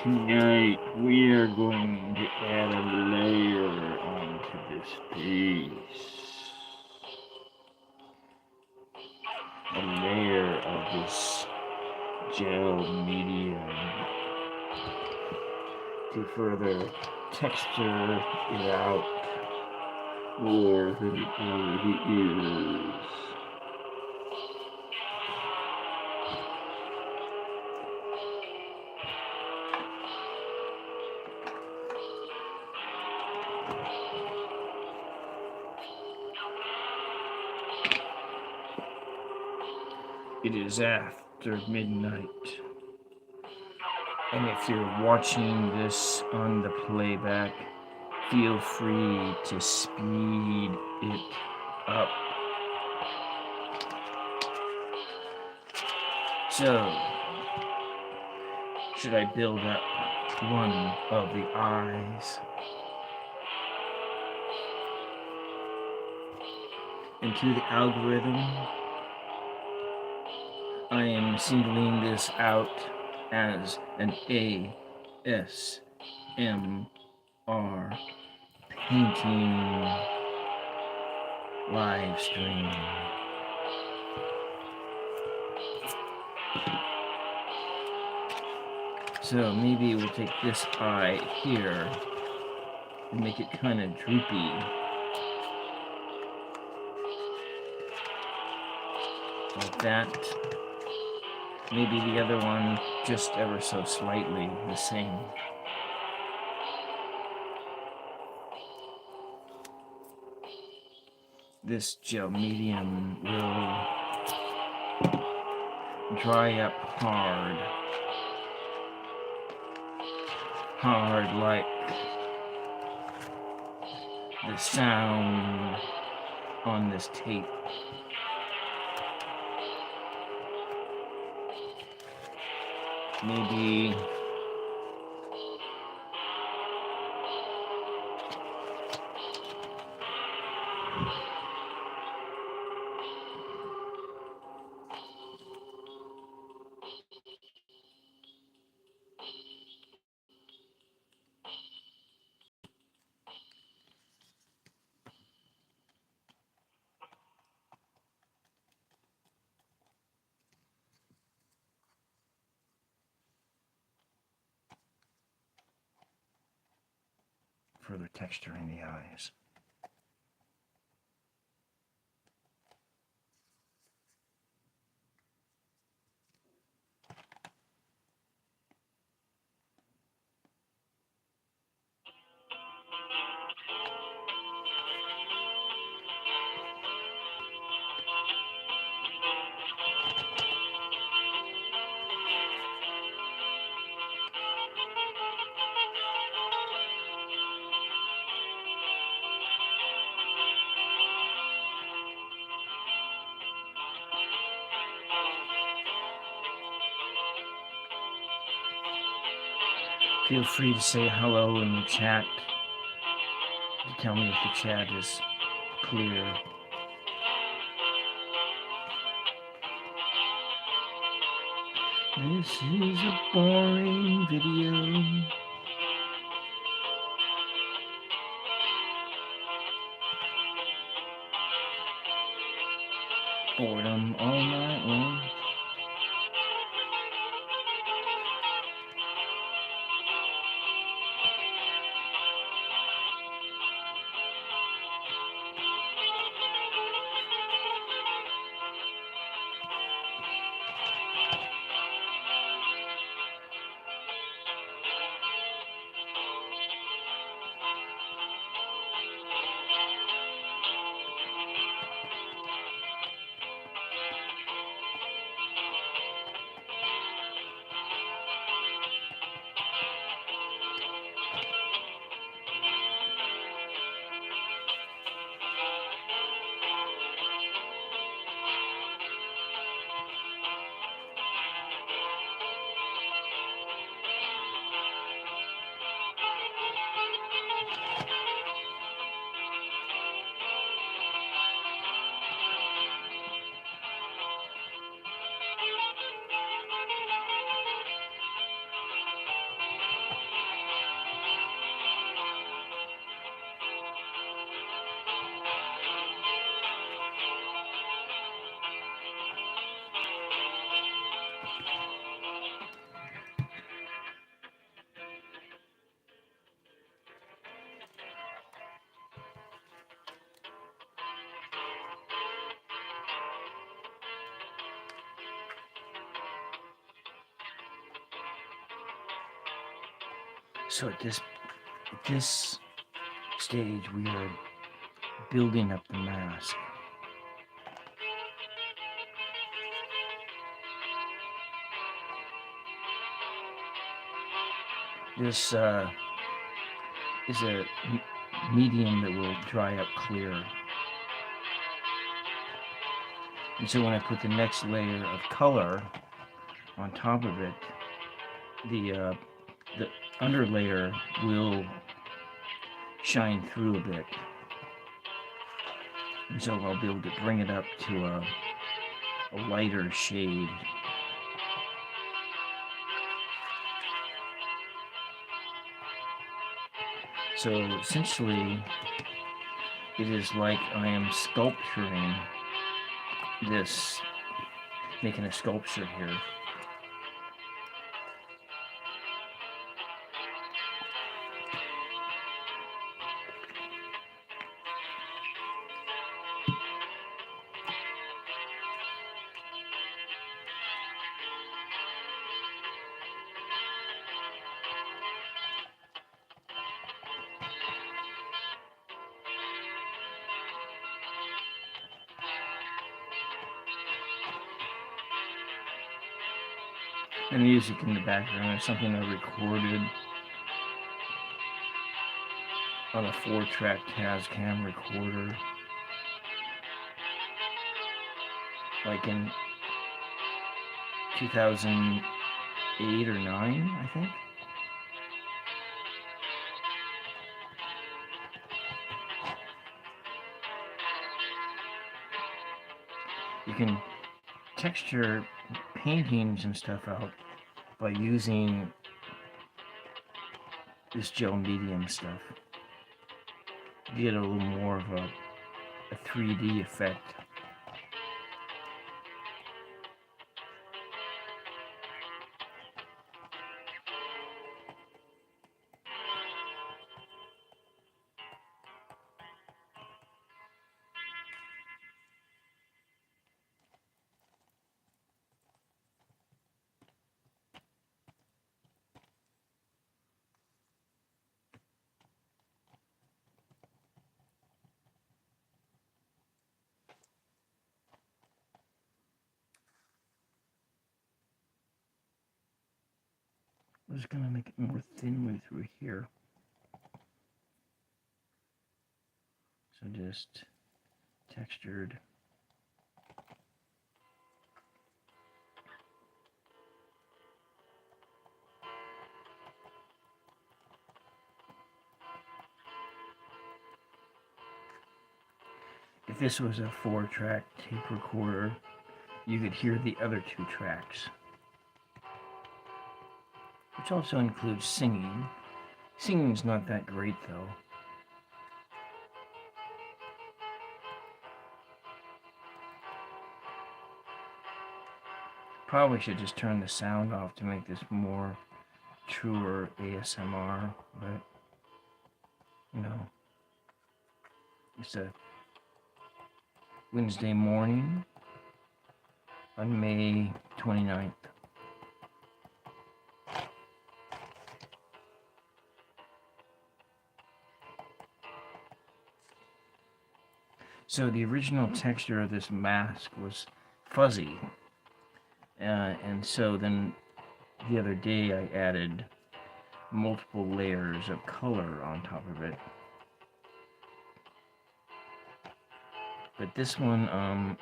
Tonight we are going to add a layer onto this piece. A layer of this gel medium to further texture it out more than it already is. It is after midnight, and if you're watching this on the playback, feel free to speed it up. So, should I build up one of the eyes? Into the algorithm, I am singling this out as an ASMR painting live stream. So maybe we'll take this eye here and make it kind of droopy. Like that. Maybe the other one just ever so slightly the same. This gel medium will dry up hard. Hard like the sound on this tape. Maybe further texture in the eyes. Feel free to say hello in the chat to tell me if the chat is clear. This is a boring video. Boredom all night long. So at this stage, we are building up the mask. This is a medium that will dry up clear. And so when I put the next layer of color on top of it, the under layer will shine through a bit. And so I'll be able to bring it up to a lighter shade. So essentially, it is like I am sculpturing this, making a sculpture here. The music in the background is something I recorded on a 4-track Tascam recorder, like in 2008 or 9, I think. You can texture paintings and stuff out by using this gel medium stuff. You get a little more of a 3D effect. I'm just going to make it more thinly through here. So just textured. If this was a 4-track tape recorder, you could hear the other 2 tracks, which also includes singing. Singing's not that great though. Probably should just turn the sound off to make this more truer ASMR, but you know, it's a Wednesday morning on May 29th. So the original texture of this mask was fuzzy, and so then the other day I added multiple layers of color on top of it. But this one,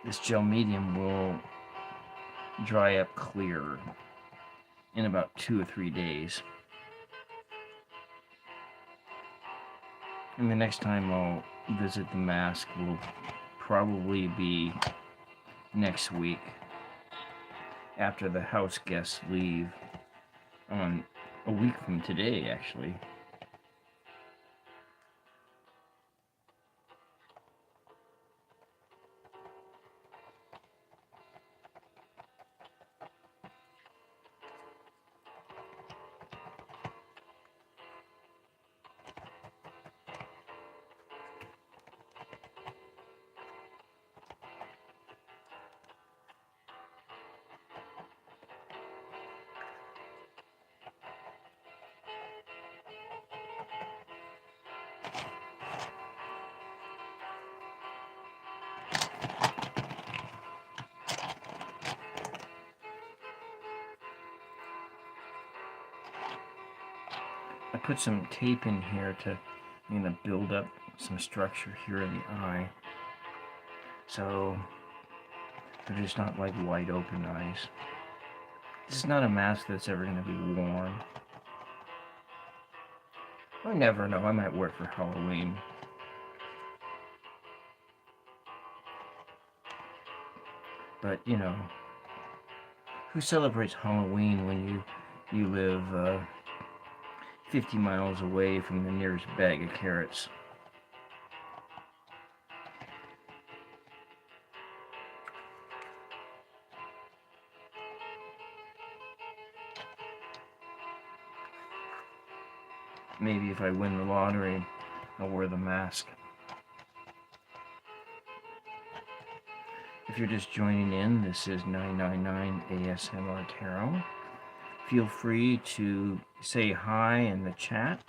this gel medium will dry up clear in about 2 or 3 days. And the next time I'll visit the mask will probably be next week, after the house guests leave, on a week from today, actually. I put some tape in here to build up some structure here in the eye, so they're just not like wide open eyes. This is not a mask that's ever going to be worn. I never know, I might wear it for Halloween. But, you know, who celebrates Halloween when you live 50 miles away from the nearest bag of carrots? Maybe if I win the lottery, I'll wear the mask. If you're just joining in, this is 999 ASMR Tarot. Feel free to say hi in the chat.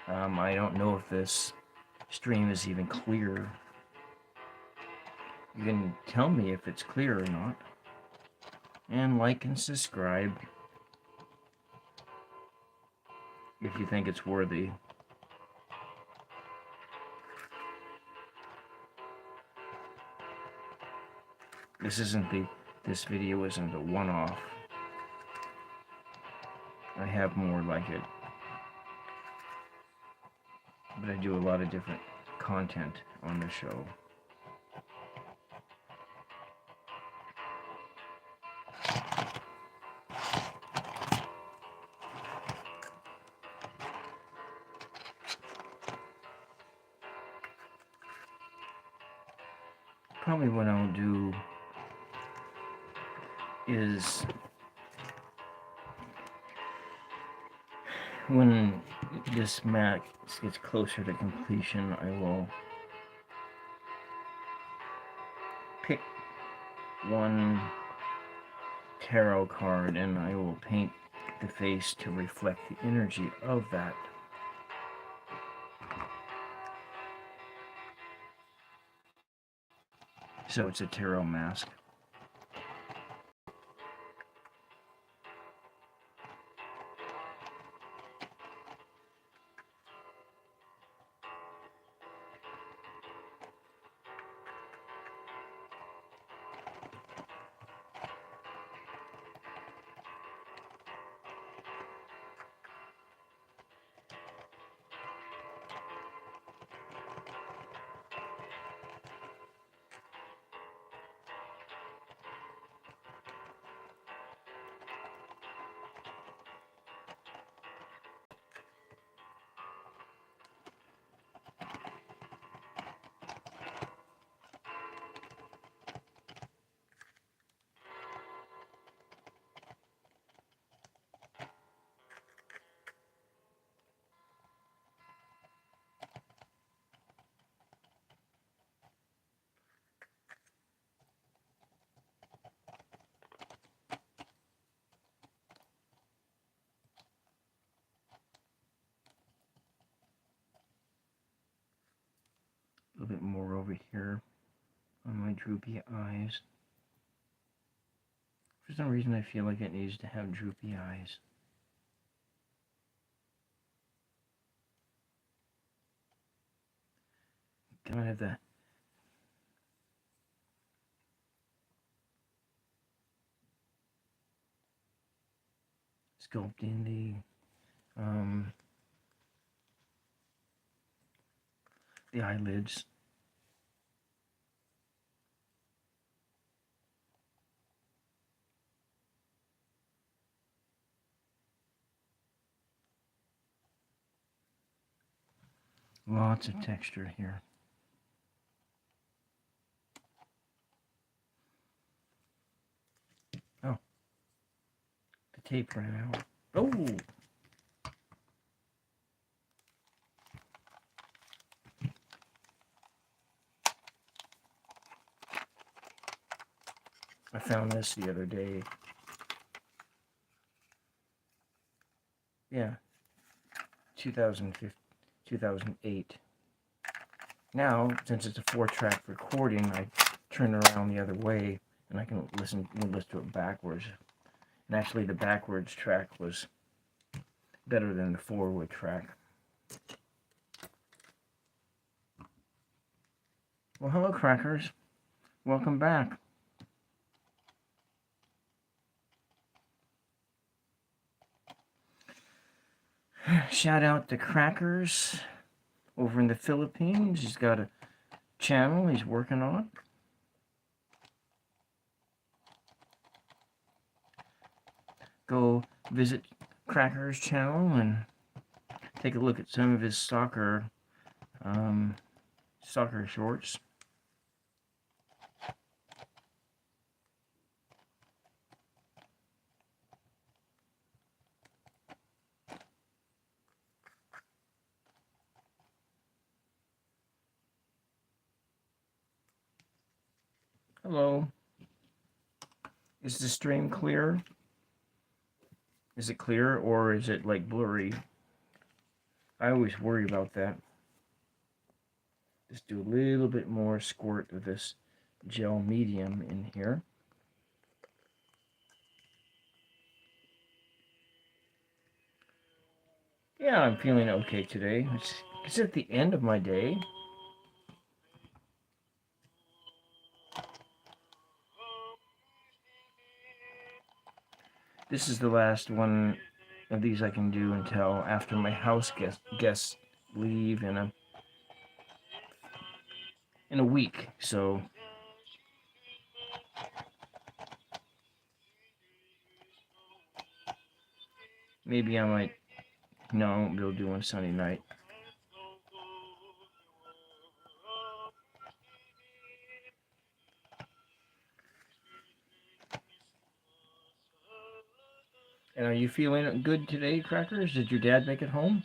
I don't know if this stream is even clear. You can tell me if it's clear or not. And like and subscribe if you think it's worthy. This video isn't a one-off. I have more like it. But I do a lot of different content on the show. Probably what I'll do is when this mask gets closer to completion, I will pick one tarot card and I will paint the face to reflect the energy of that. So it's a tarot mask. A little bit more over here on my droopy eyes. For some reason I feel like it needs to have droopy eyes. Gotta have that. Sculpting the eyelids. Lots of texture here. Oh, the tape ran out. Oh! I found this the other day. Yeah, 2008. Now, since it's a 4-track recording, I turn around the other way and I can listen to it backwards. And actually the backwards track was better than the 4-wood track. Well, hello, crackers. Welcome back. Shout out to Crackers over in the Philippines. He's got a channel he's working on. Go visit Crackers' channel and take a look at some of his soccer shorts. Hello. Is the stream clear? Is it clear or is it like blurry? I always worry about that. Just do a little bit more squirt of this gel medium in here. Yeah, I'm feeling okay today. It's at the end of my day. This is the last one of these I can do until after my house guests leave in a week. So maybe I might. No, I won't be able to do one Sunday night. And are you feeling good today, Crackers? Did your dad make it home?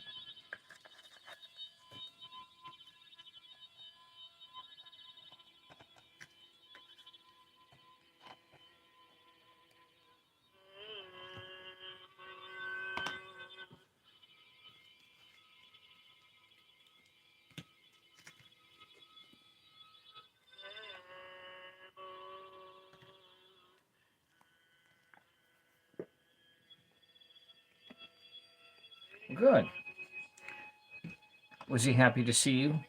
Good. Was he happy to see you?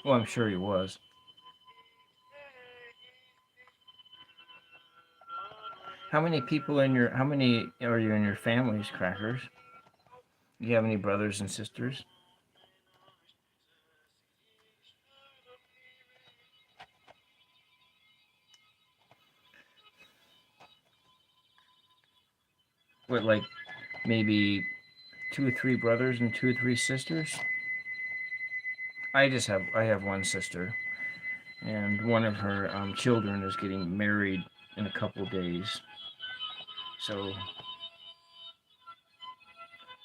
Well, I'm sure he was. How many are you in your families, Crackers? Do you have any brothers and sisters? What, like maybe 2 or 3 brothers and 2 or 3 sisters? I have one sister, and one of her children is getting married in a couple days. So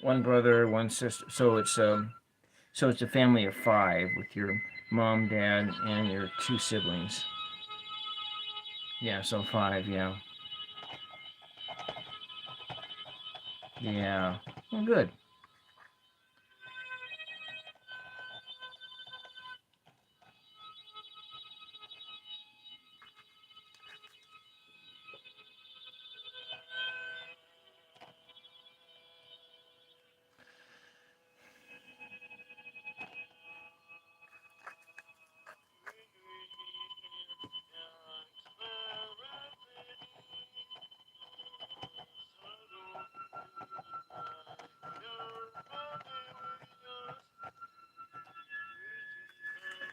one brother, one sister. So it's a family of 5 with your mom, dad, and your 2 siblings. Yeah, so 5. Yeah. Yeah. Well, good.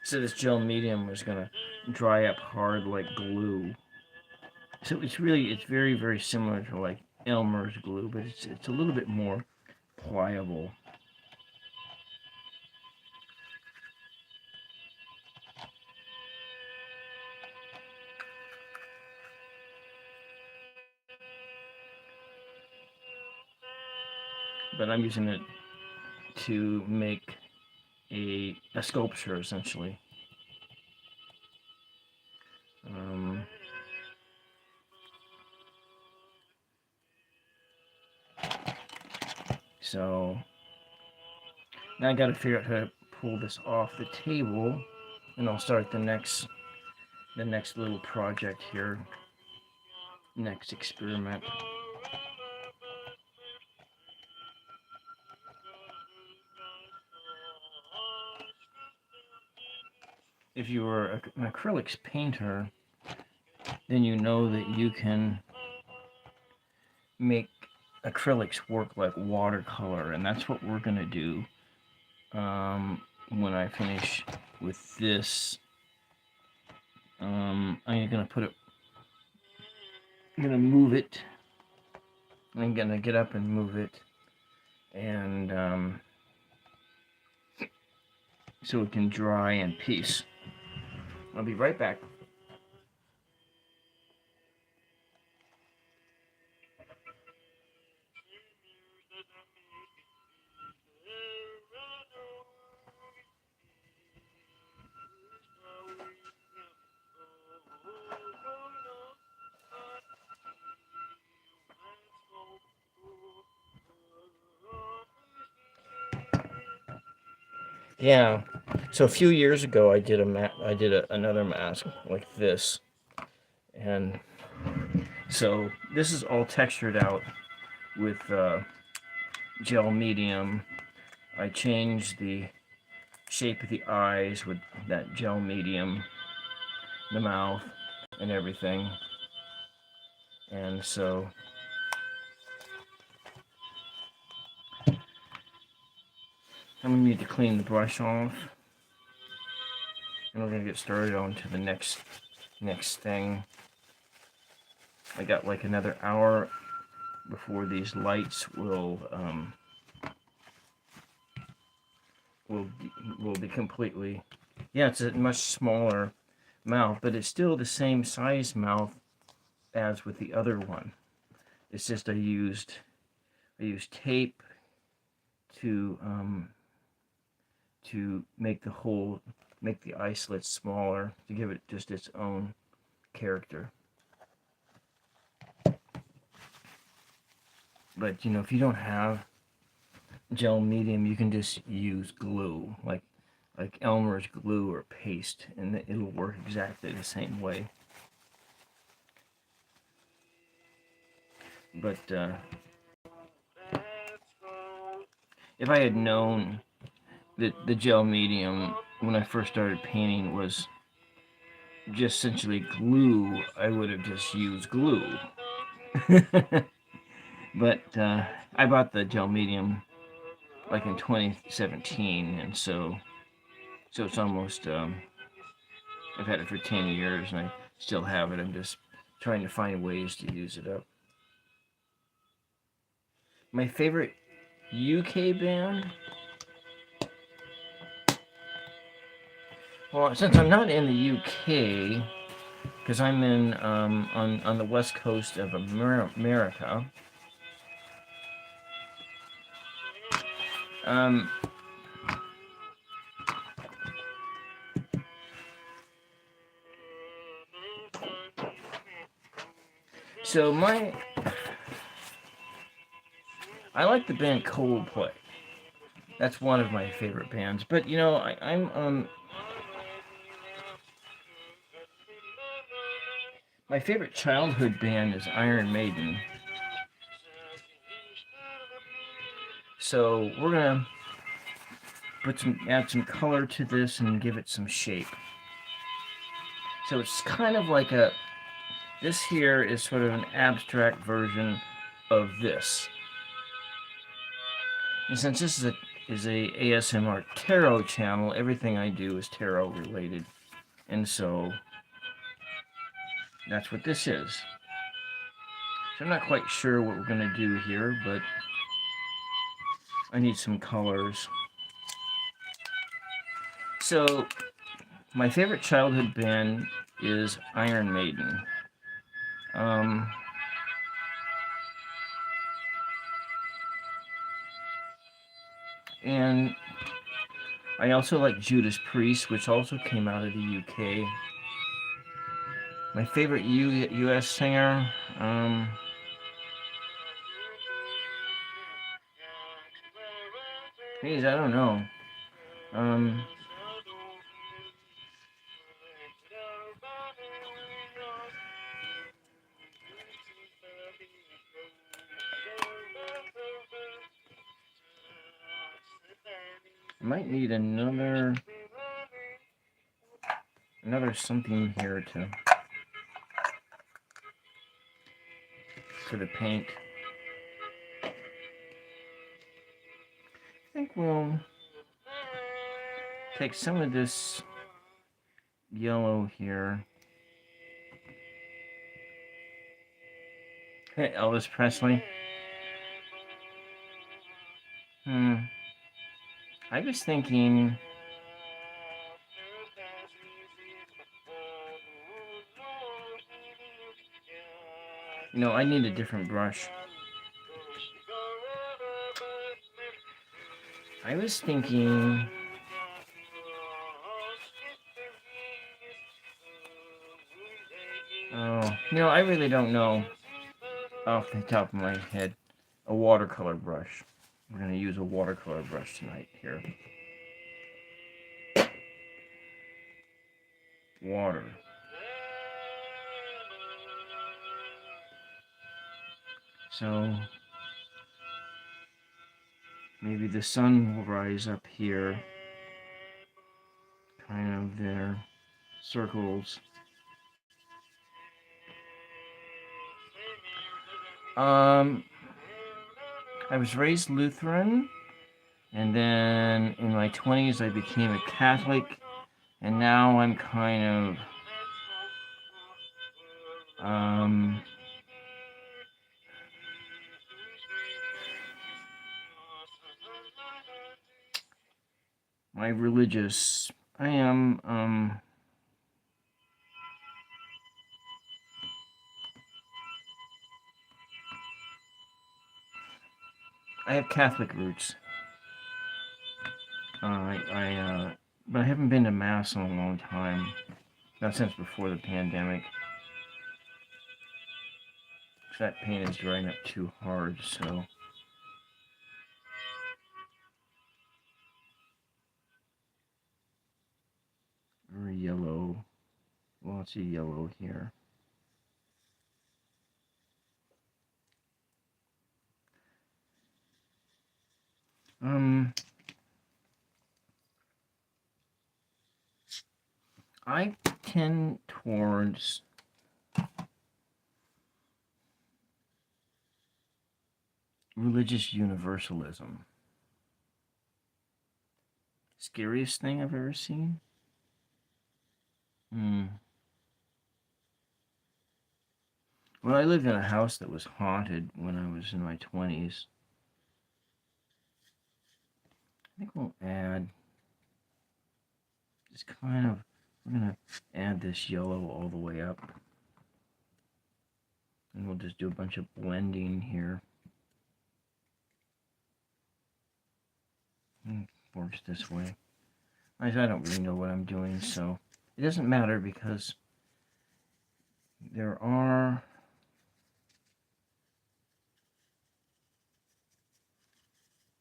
So this gel medium was gonna dry up hard like glue. So it's very, very similar to like Elmer's glue, but it's a little bit more pliable. But I'm using it to make a sculpture essentially. Um, so now I got to figure out how to pull this off the table, and I'll start the next little project here, next experiment. if you were an acrylics painter, then you know that you can make acrylics work like watercolor, and that's what we're gonna do when I finish with this. I'm gonna move it. I'm gonna get up and move it, and so it can dry in peace. I'll be right back. Yeah. So a few years ago, I did another mask like this, and so this is all textured out with gel medium. I changed the shape of the eyes with that gel medium, the mouth, and everything. And so I'm gonna need to clean the brush off, and we're gonna get started on to the next thing. I got like another hour before these lights will be completely. Yeah, it's a much smaller mouth, but it's still the same size mouth as with the other one. It's just I used tape to make the eye slits smaller, to give it just its own character. But if you don't have gel medium, you can just use glue, like Elmer's glue or paste, and it'll work exactly the same way. But if I had known that the gel medium when I first started painting was just essentially glue, I would have just used glue. But I bought the gel medium like in 2017, and so it's almost I've had it for 10 years and I still have it. I'm just trying to find ways to use it up. My favorite UK band? Well, since I'm not in the UK, because I'm in on the west coast of America, so I like the band Coldplay. That's one of my favorite bands. But I'm my favorite childhood band is Iron Maiden. So we're gonna add some color to this and give it some shape. So it's kind of like this here is sort of an abstract version of this. And since this is a ASMR tarot channel, everything I do is tarot related. And so that's what this is. So I'm not quite sure what we're going to do here, but I need some colors. So my favorite childhood band is Iron Maiden. And I also like Judas Priest, which also came out of the UK. My favorite US singer, geez, I don't know. I might need another. another something here for the paint. I think we'll take some of this yellow here. Hey, Elvis Presley. I was thinking, I need a different brush. I was thinking, I really don't know off the top of my head. A watercolor brush. We're going to use a watercolor brush tonight here. Water. So maybe the sun will rise up here, kind of there, circles. I was raised Lutheran, and then in my 20s I became a Catholic, and now I'm kind of my religious. I am I have Catholic roots. But I haven't been to Mass in a long time. Not since before the pandemic. That paint is drying up too hard, so. Very yellow. Lots of yellow here. I tend towards religious universalism. Scariest thing I've ever seen? Well, I lived in a house that was haunted when I was in my 20s. I think we'll add, just kind of, we're going to add this yellow all the way up. And we'll just do a bunch of blending here. It works this way. I don't really know what I'm doing, so it doesn't matter because there are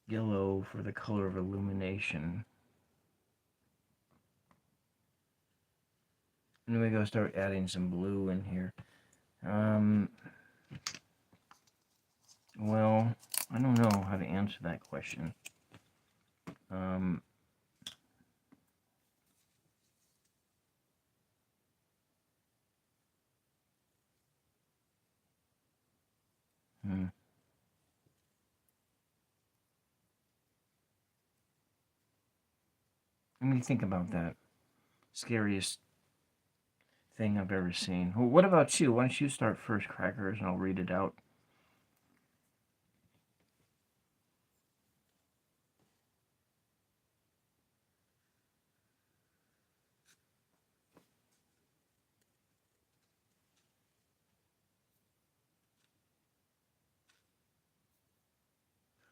yellow for the color of illumination. And we're going to start adding some blue in here. Well, I don't know how to answer that question. Let me think about that. Scariest thing I've ever seen. Well, what about you? Why don't you start first, Crackers, and I'll read it out.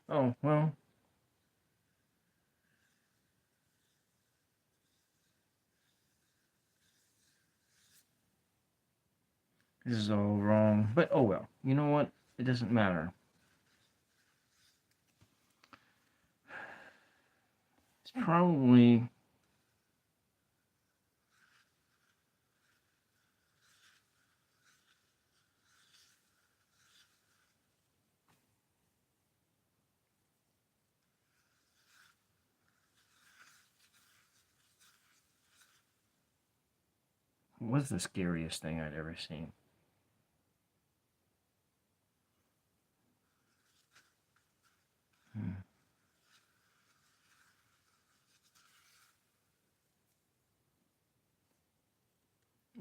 Oh, well. This is all wrong. But, oh well. You know what? It doesn't matter. It's probably... was the scariest thing I'd ever seen.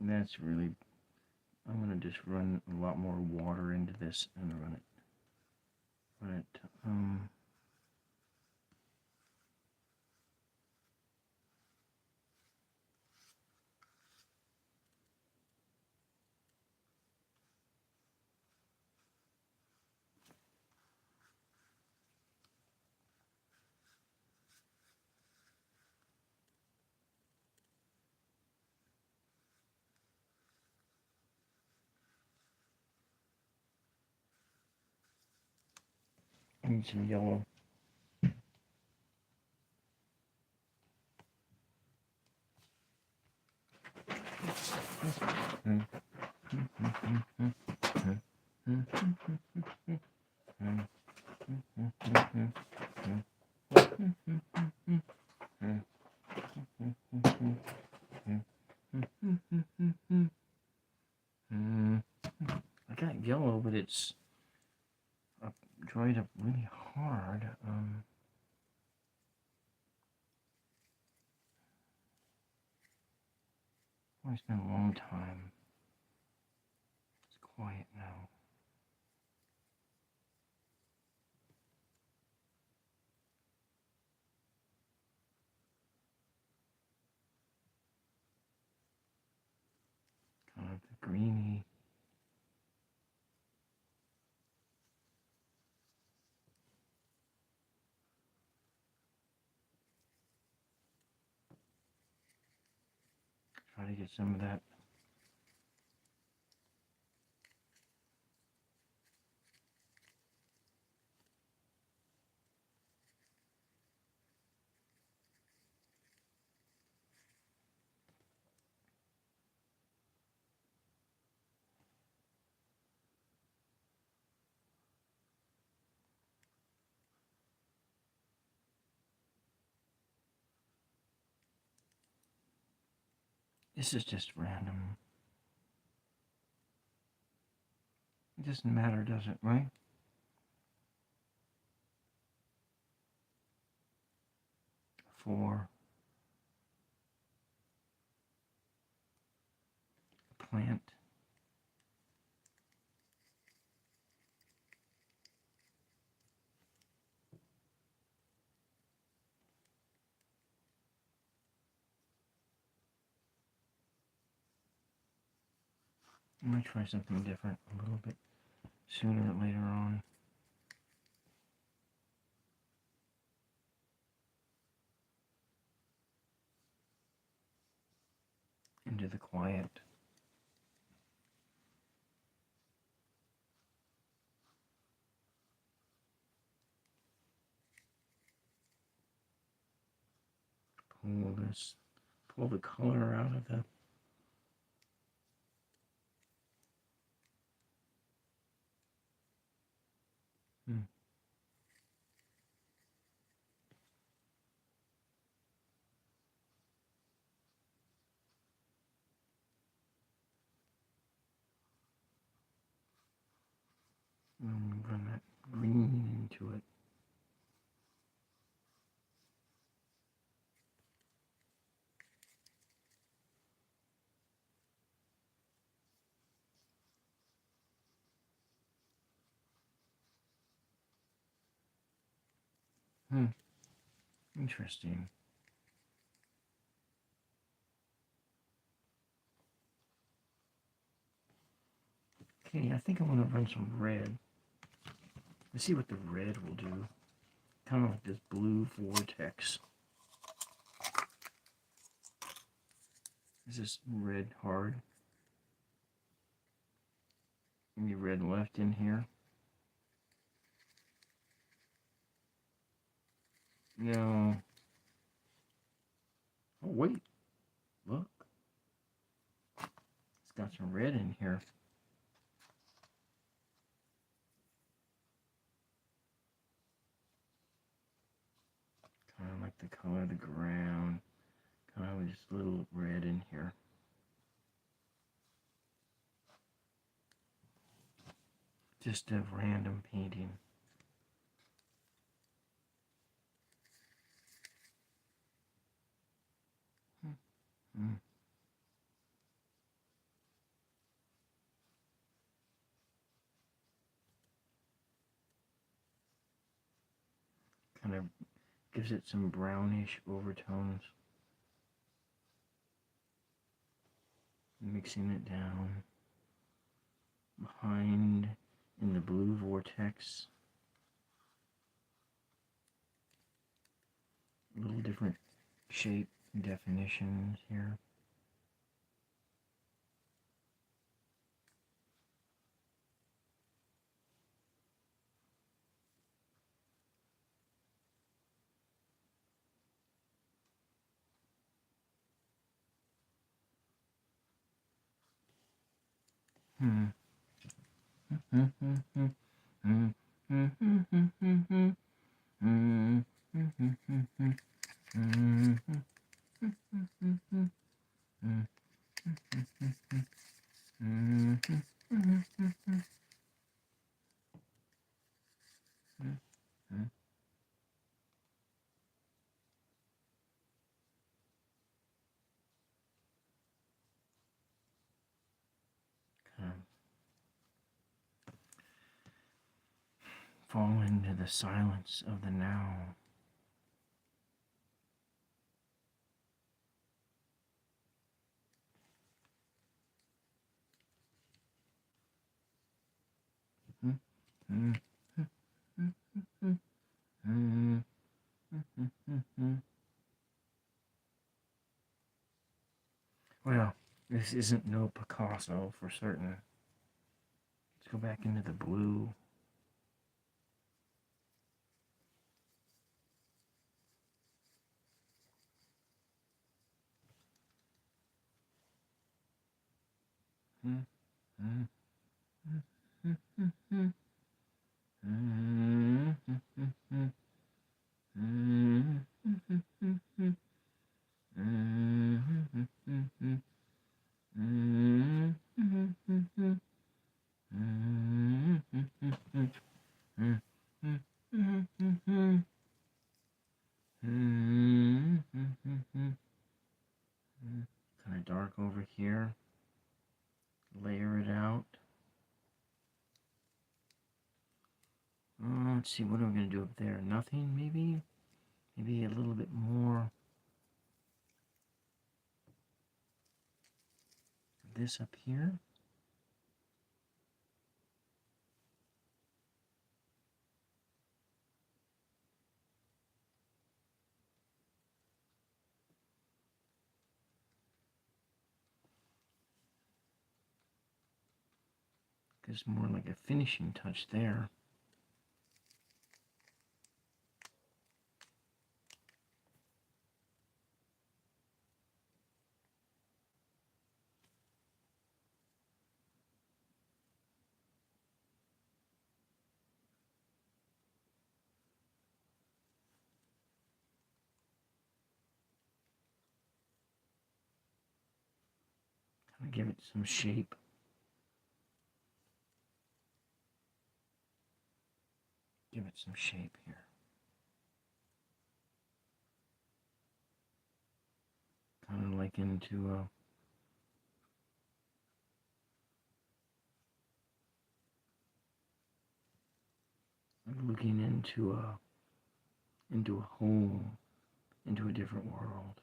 That's really, I'm going to just run a lot more water into this and run it, I need some yellow. I got yellow, but it's dried up really hard. Oh, it's been a long time. It's quiet now. Kind of the greeny. Try to get some of that. This is just random. It doesn't matter, does it, right? For plant. I might try something different a little bit sooner or later on. Into the quiet. Pull the color out of the run that green into it. Interesting. Okay, I think I want to run some red. Let's see what the red will do. Kind of like this blue vortex. Is this red hard? Any red left in here? No. Oh, wait. Look. It's got some red in here. Kind of like the color of the ground. Kind of just a little red in here. just a random painting. Mm. Kind of gives it some brownish overtones. Mixing it down behind in the blue vortex. A little different shape definitions here. Fall into the silence of the now. Well, this isn't no Picasso for certain. Let's go back into the blue. Kind of dark over here. Layer it out. Let's see, what am I going to do up there? Nothing, maybe? Maybe a little bit more. This up here. Gives more like a finishing touch there. Kind of give it some shape. Give it some shape here. Kind of like into a looking into a home, into a different world.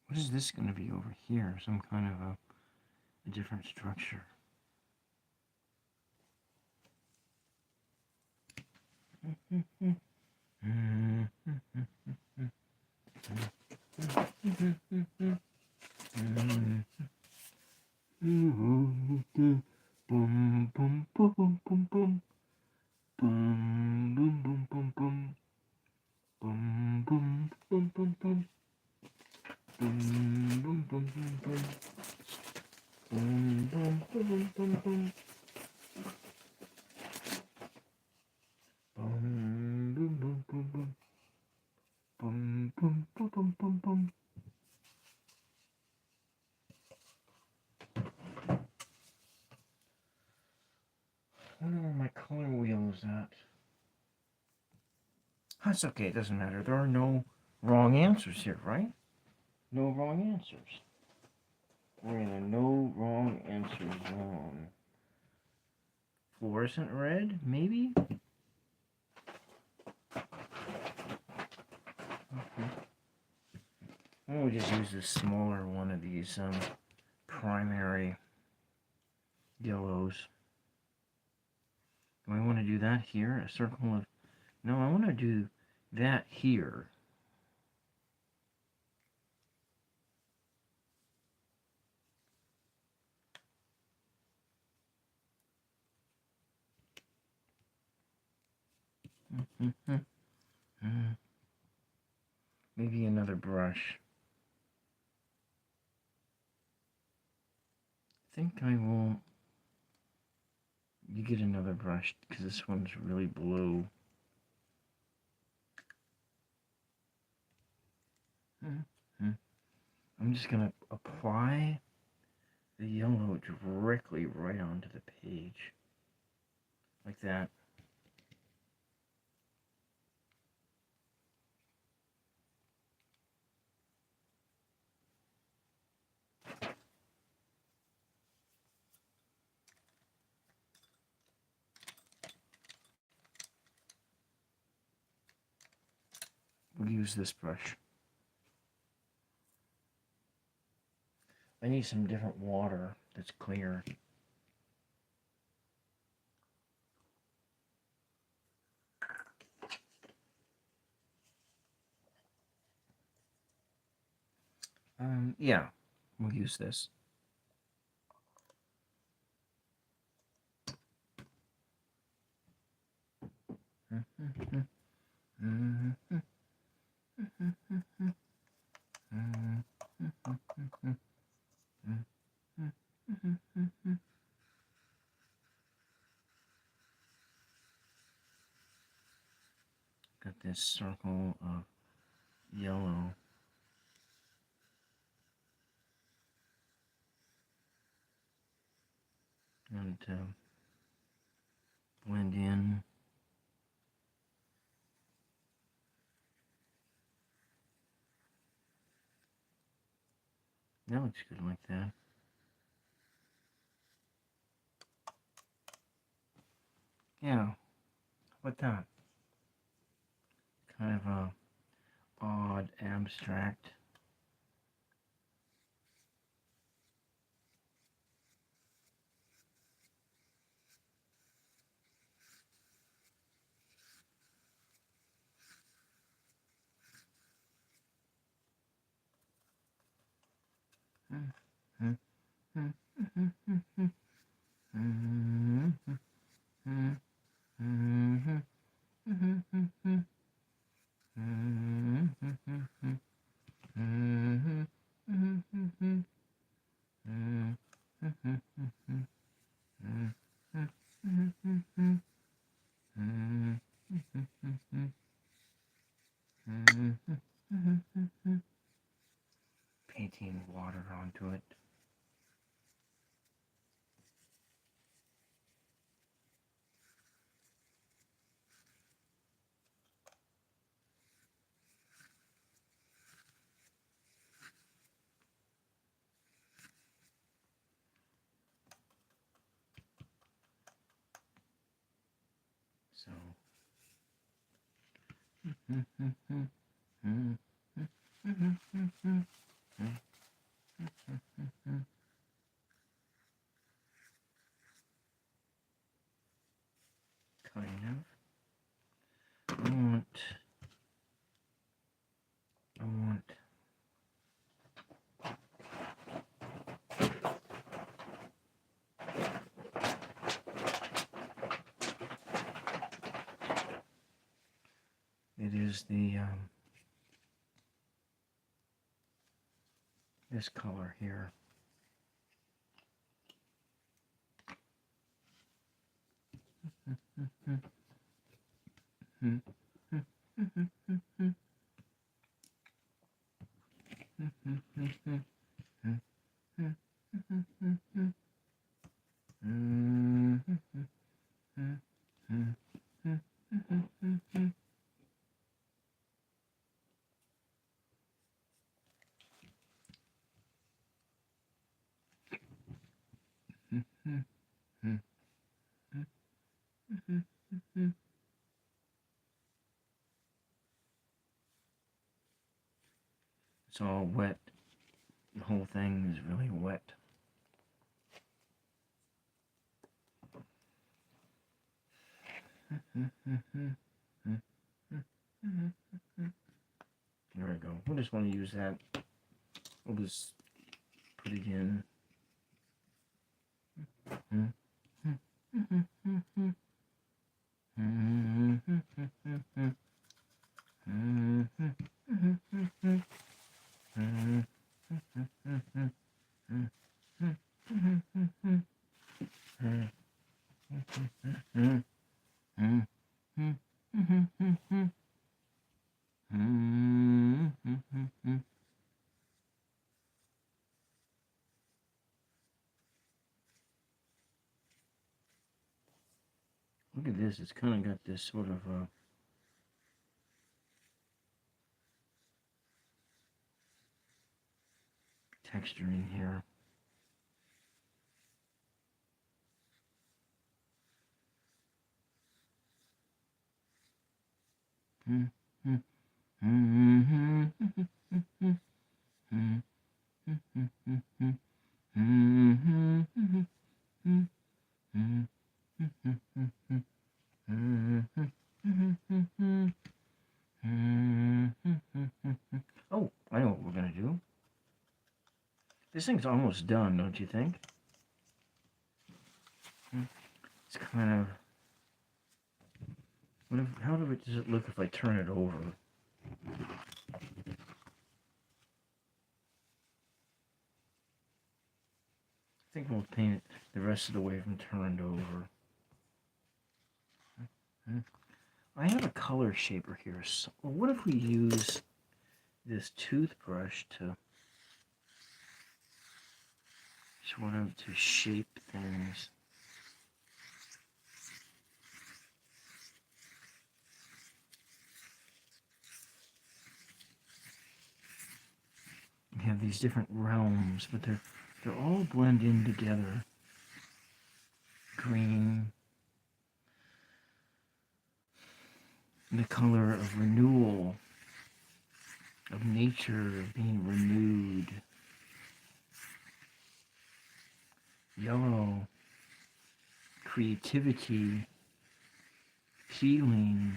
What is this going to be over here? Some kind of a different structure. I wonder where my color wheel is at. That's okay, it doesn't matter. There are no wrong answers here, right? No wrong answers. We're in a no wrong answer zone. Fluorescent red, maybe? Why don't we just use a smaller one of these primary yellows? Do I want to do that here? A circle of... No, I want to do that here. Maybe another brush. I think I will... You get another brush, because this one's really blue. I'm just going to apply the yellow directly right onto the page. Like that. We'll use this brush. I need some different water that's clear. Yeah, we'll use this. Got this circle of yellow. And blend in. That looks good like that. Yeah, what that? Kind of a odd abstract. Painting water onto it. So kind of. It is the this color here. It's all wet. The whole thing is really wet. There we go. We just want to use that. We'll just put it in. Look at this, it's kind of got this sort of texture in here. Oh, I know what we're going to do. This thing's almost done, don't you think? It's kind of... how does it look if I turn it over? I think we'll paint it the rest of the way from turned over. I have a color shaper here. So what if we use this toothbrush to sort of to shape things? We have these different realms, but they're all blending together. Green, the color of renewal, of nature being renewed. Yellow, creativity, healing,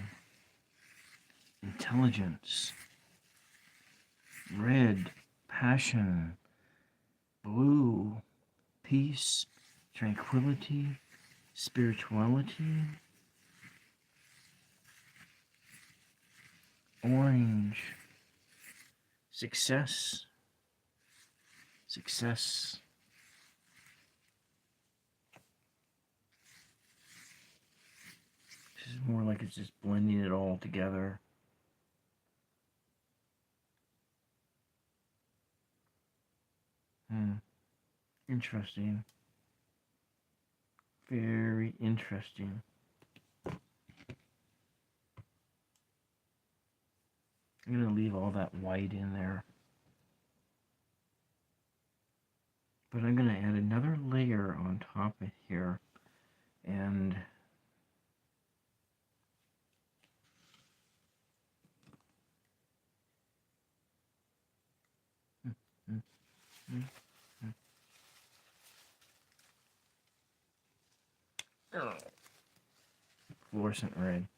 intelligence. Red, passion. Blue, peace, tranquility, spirituality. Orange, success. Success. This is more like it's just blending it all together. Interesting. Very interesting. I'm going to leave all that white in there. But I'm going to add another layer on top of here. And fluorescent red.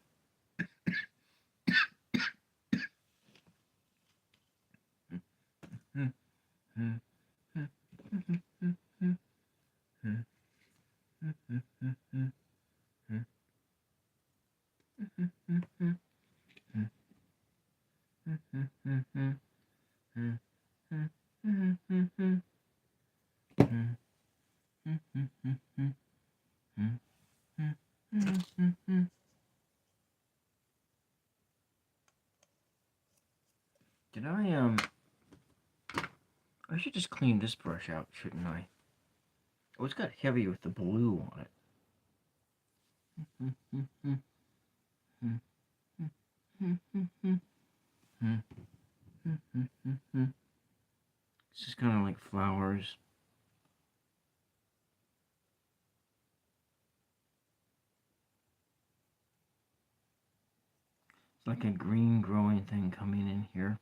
Did I should just clean this brush out, shouldn't I? Oh, it's got heavy with the blue on it. It's just kind of like flowers. It's like a green growing thing coming in here.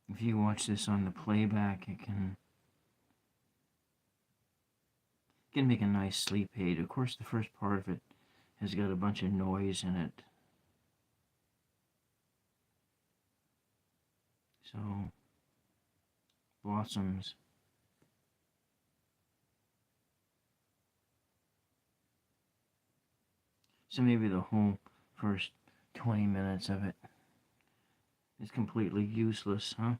If you watch this on the playback, it can make a nice sleep aid. Of course, the first part of it has got a bunch of noise in it. So, blossoms. So maybe the whole first 20 minutes of it is completely useless, huh?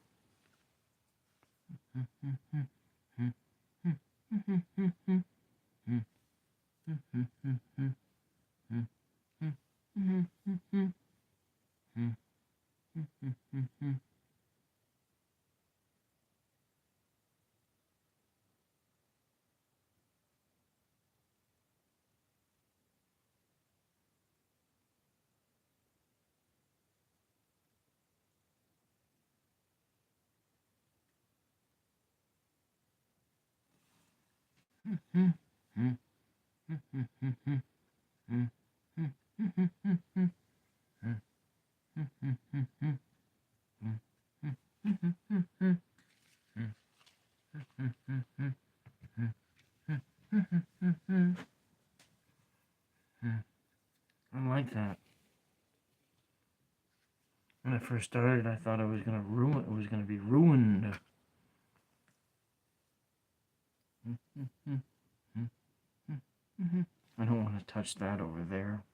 I like that. When I first started, I thought I was gonna ruin. It was gonna be ruined. I don't want to touch that over there.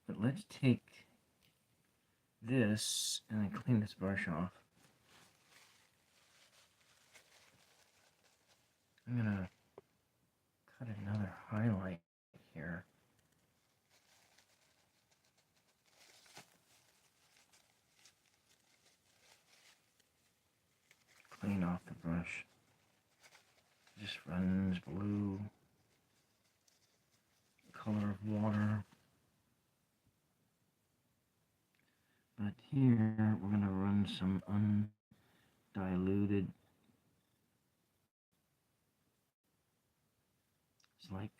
But let's take this and then clean this brush off. I'm gonna cut another highlight here. Clean off the brush. Just runs blue. Color of water. But here we're gonna run some undiluted. It's like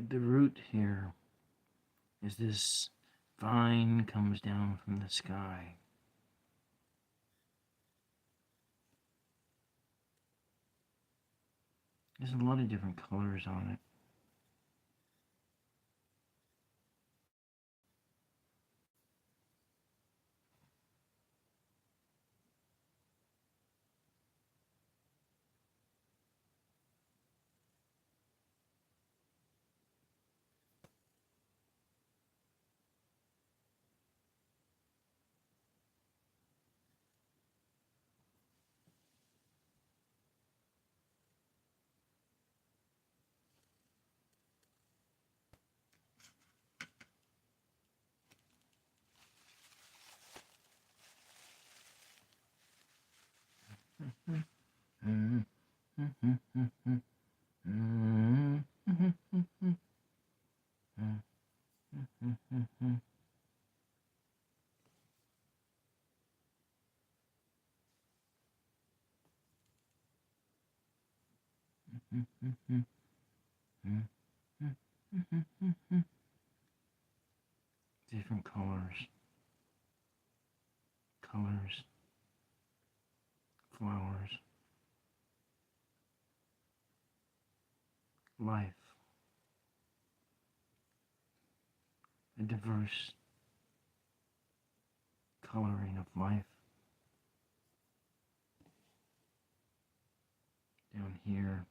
the root here is this vine comes down from the sky. There's a lot of different colors on it. Different colors, flowers, life, a diverse coloring of life. Down here,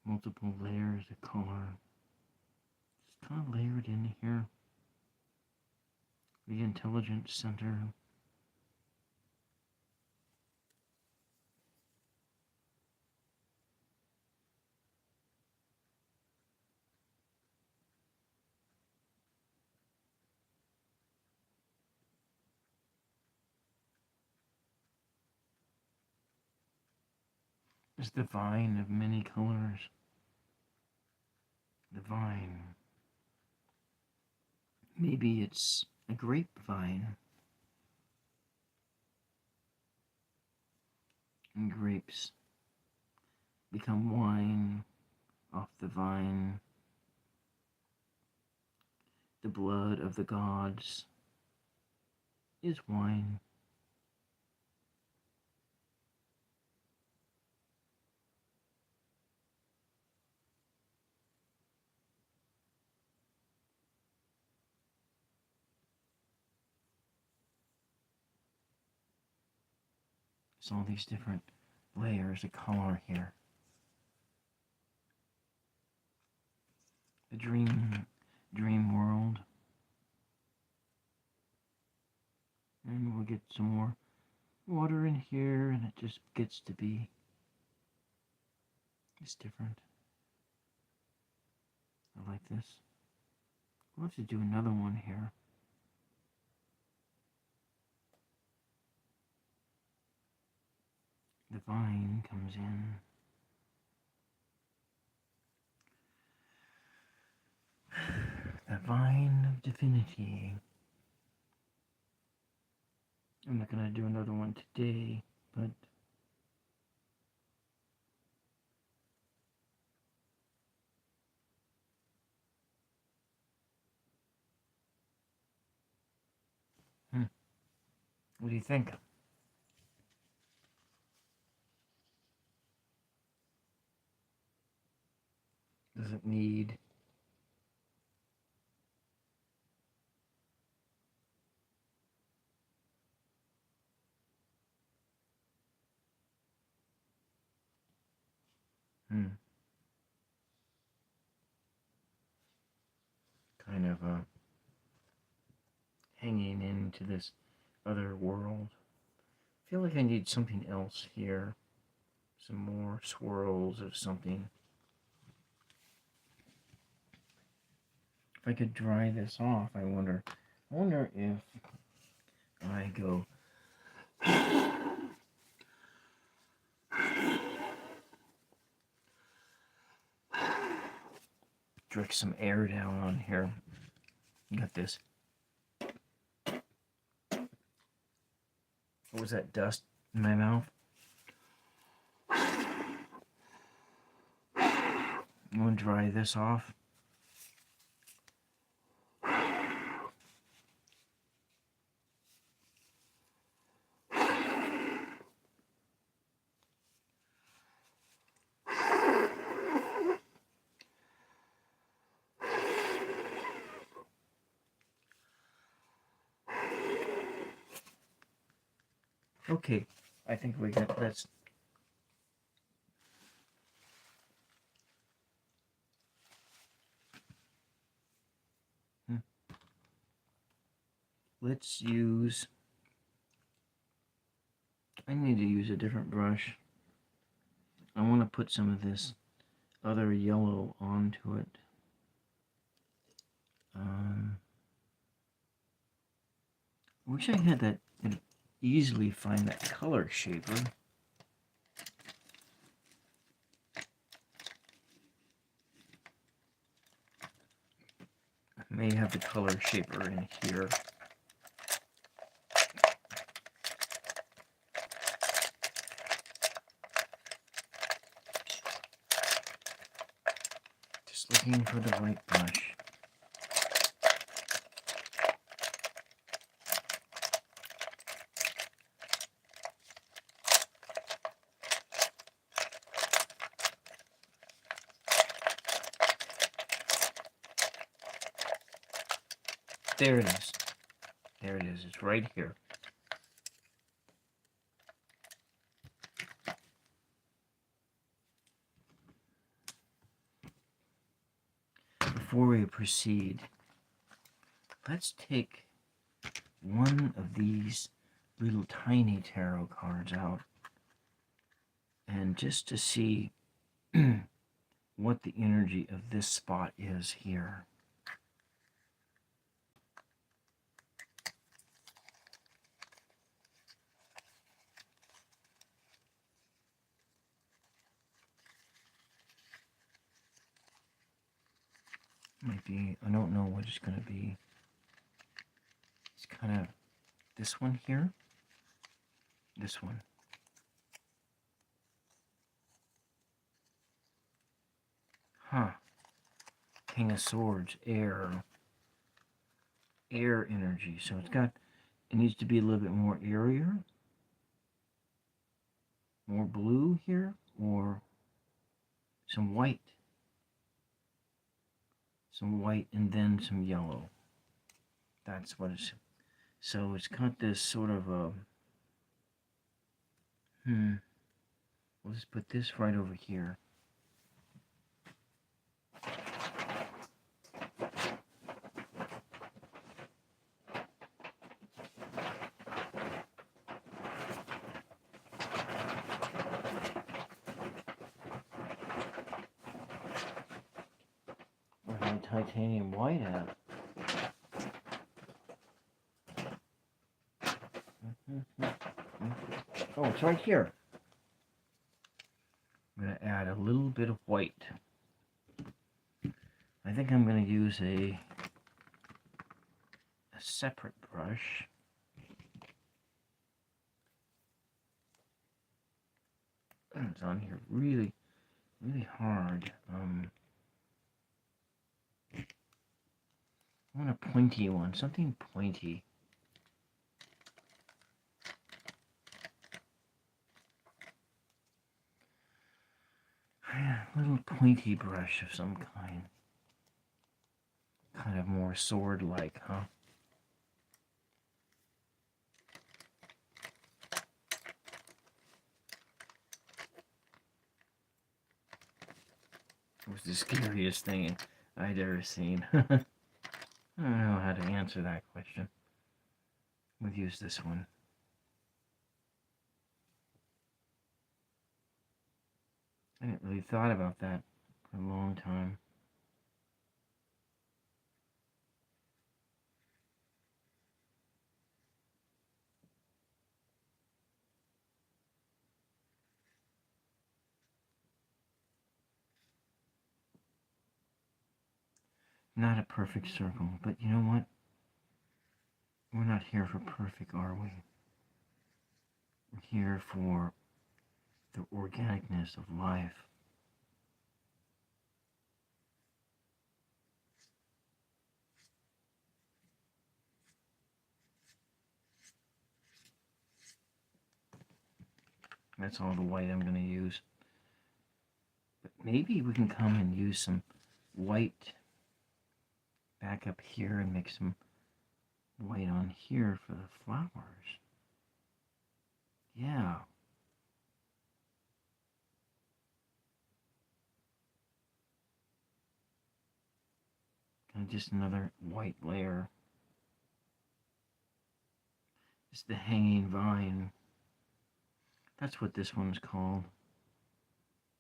multiple layers of color, just kind of layered in here. The intelligence center. Is the vine of many colors. The vine. Maybe it's a grapevine. And grapes become wine off the vine. The blood of the gods is wine. There's all these different layers of color here. The dream world. And we'll get some more water in here, and it just gets to be, it's different. I like this. We'll have to do another one here. The vine comes in. The vine of divinity. I'm not going to do another one today, but what do you think? Does it need kind of hanging into this other world? I feel like I need something else here. Some more swirls of something. If I could dry this off, I wonder if I go drip some air down on here. You got this. What was that dust in my mouth? I'm going to dry this off. Okay, I think we got this. Let's use, I need to use a different brush. I want to put some of this other yellow onto it. I wish I had that, could easily find that color shaper. I may have the color shaper in here. Just looking for the right brush. There it is. There it is. It's right here. Before we proceed, let's take one of these little tiny tarot cards out, and just to see what the energy of this spot is here. Might be, I don't know what it's going to be. It's kind of this one here. This one. Huh. King of Swords, air. Air energy. So it's got, it needs to be a little bit more airier. More blue here, or some white. Some white and then some yellow. That's what it's, so it's got this sort of a, we'll just put this right over here. Where's my titanium white at? Oh, it's right here. I'm going to add a little bit of white. I think I'm going to use a separate brush. It's on here really, really hard. I want a pointy one, something pointy. A little pointy brush of some kind. Kind of more sword-like, huh? It was the scariest thing I'd ever seen. I don't know how to answer that question. We'll use this one. I hadn't really thought about that for a long time. Not a perfect circle, but you know what? We're not here for perfect, are we? We're here for the organicness of life. That's all the white I'm going to use. But maybe we can come and use some white back up here and make some white on here for the flowers. Yeah. And just another white layer. It's the hanging vine. That's what this one's called.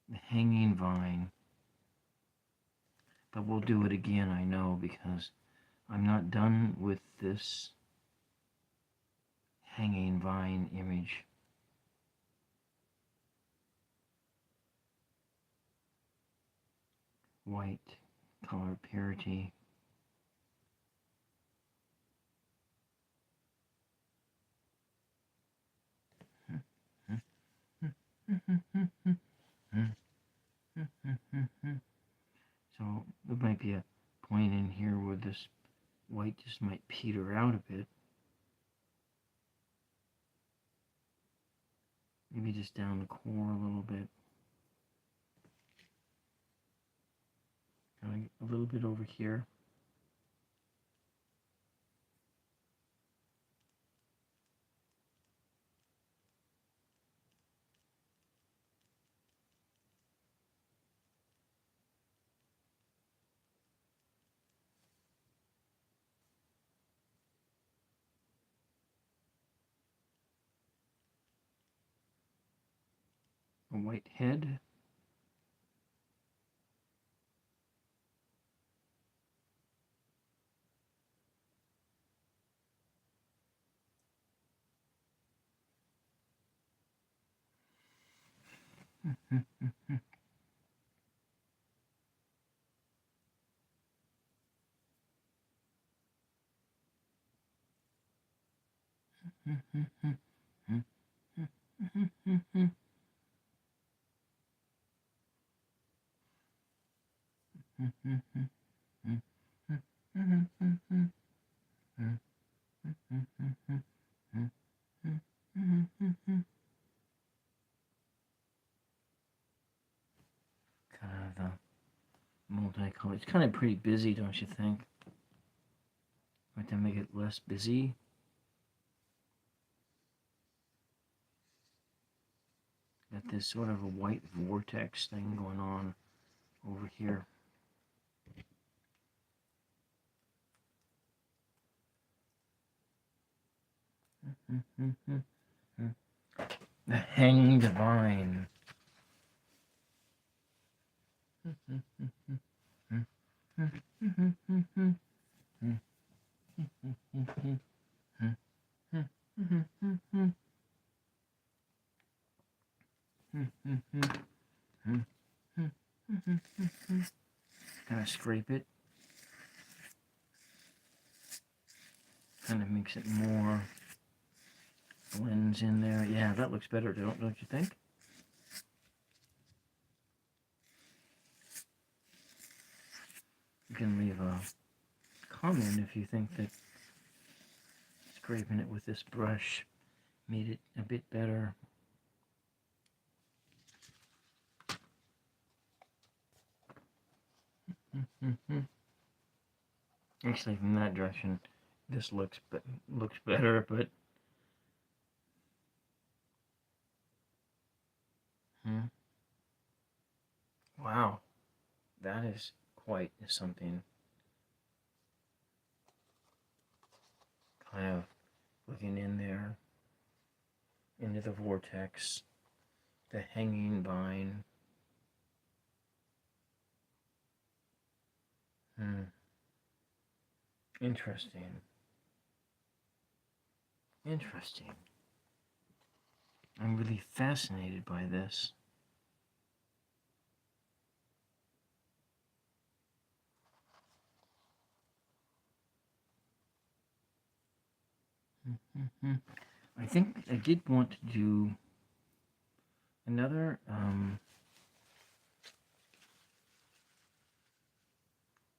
The hanging vine. But we'll do it again, I know, because I'm not done with this hanging vine image. White color parity. So there might be a point in here where this white just might peter out a bit. Maybe just down the core a little bit. A little bit over here. A white head. Kind of multicolored. It's kind of pretty busy, don't you think? Might to make it less busy. Got this sort of a white vortex thing going on over here. The hanged vine. Kind of scrape it. Kind of makes it more blends in there. Yeah, that looks better, don't you think? You can leave a comment if you think that scraping it with this brush made it a bit better. Actually, from that direction, this looks better, but wow, that is quite something. Kind of looking in there into the vortex, the hanging vine. Interesting. Interesting. I'm really fascinated by this. I think I did want to do another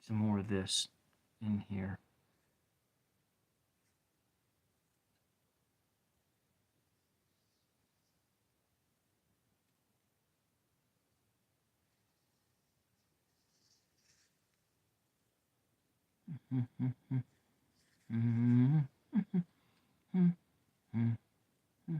some more of this in here. It's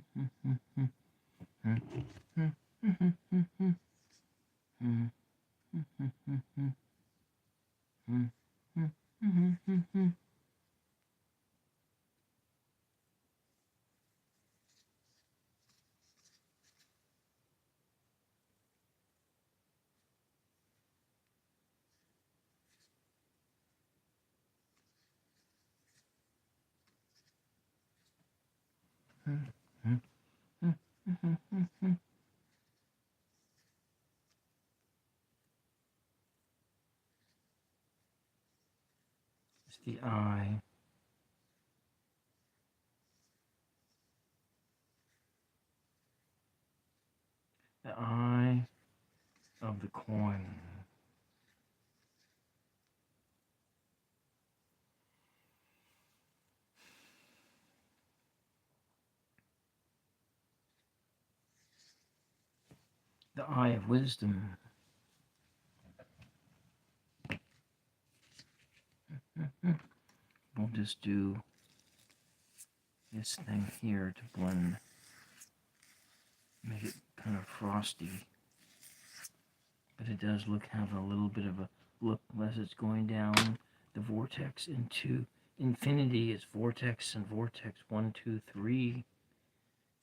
the eye. The eye of the coin. The eye of wisdom. We'll just do this thing here to blend, make it kind of frosty. But it does have a little bit of a look as it's going down the vortex into infinity. It's vortex and vortex. 1, 2, 3,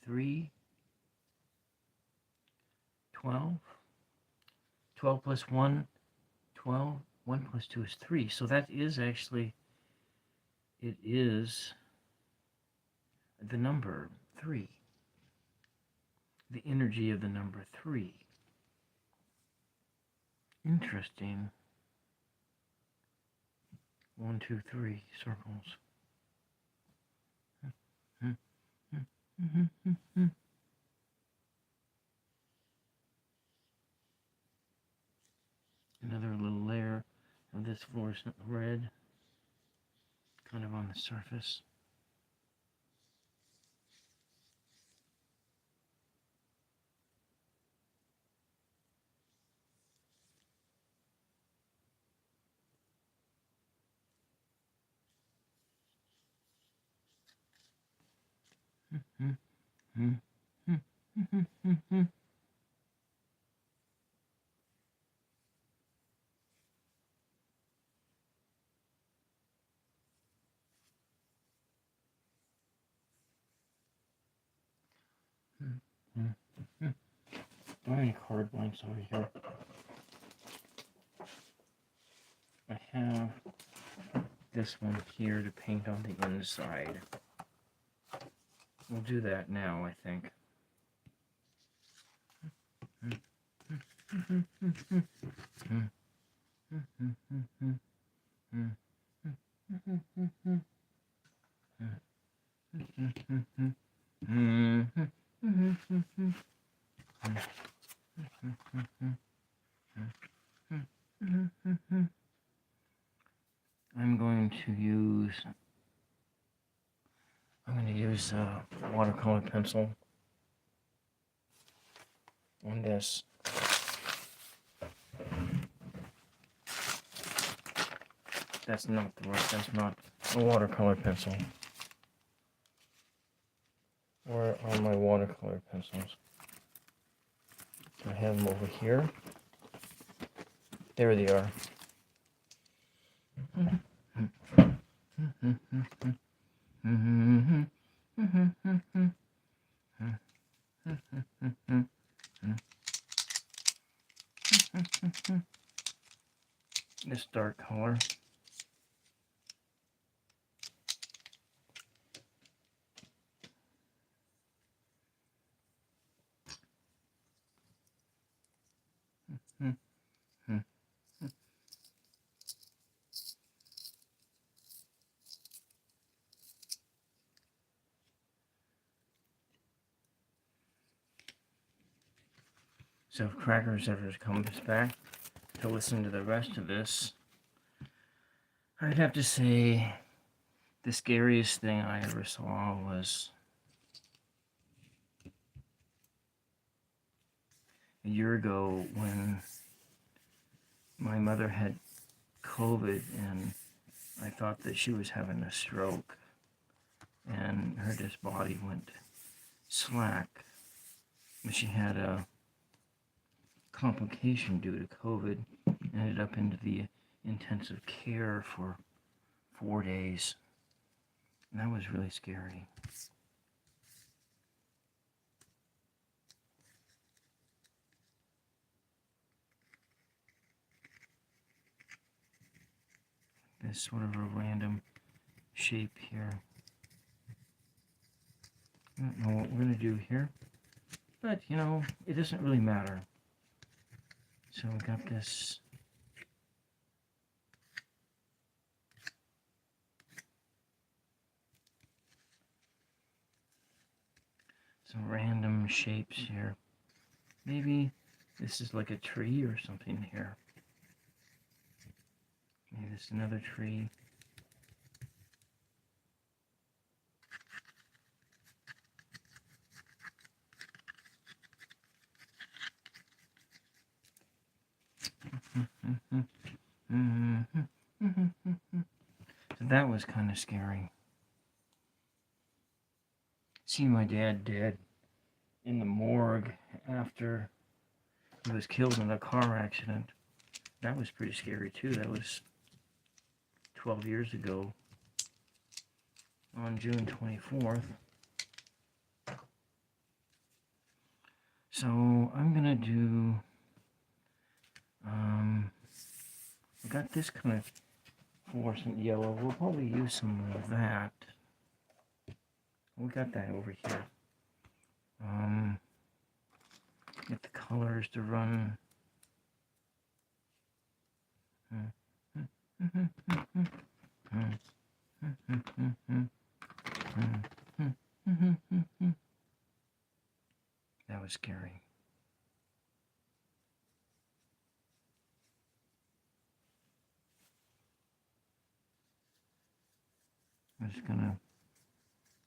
3, 12. 12 plus 1, 12. 1 plus 2 is 3. So that is actually, it is the number 3. The energy of the number 3. Interesting. 1, 2, 3 circles. Another little layer of this fluorescent red kind of on the surface. Are any card blanks over here? I have this one here to paint on the inside. We'll do that now, I think. I'm going to use a watercolor pencil on this. That's not a watercolor pencil. Where are my watercolor pencils? I have them over here. There they are. This dark color. So if Crackers ever comes back to listen to the rest of this, I'd have to say the scariest thing I ever saw was a year ago when my mother had COVID and I thought that she was having a stroke and her body went slack. She had a complication due to COVID, ended up into the intensive care for 4 days. And that was really scary. This sort of a random shape here. I don't know what we're going to do here, but you know, it doesn't really matter. So we got this some random shapes here. Maybe this is like a tree or something here. Maybe this is another tree. So that was kind of scary. Seeing my dad dead in the morgue after he was killed in a car accident. That was pretty scary too. That was 12 years ago on June 24th. So I'm gonna do, I got this kind of fluorescent yellow. We'll probably use some of that. We got that over here. Get the colors to run. That was scary. I'm just gonna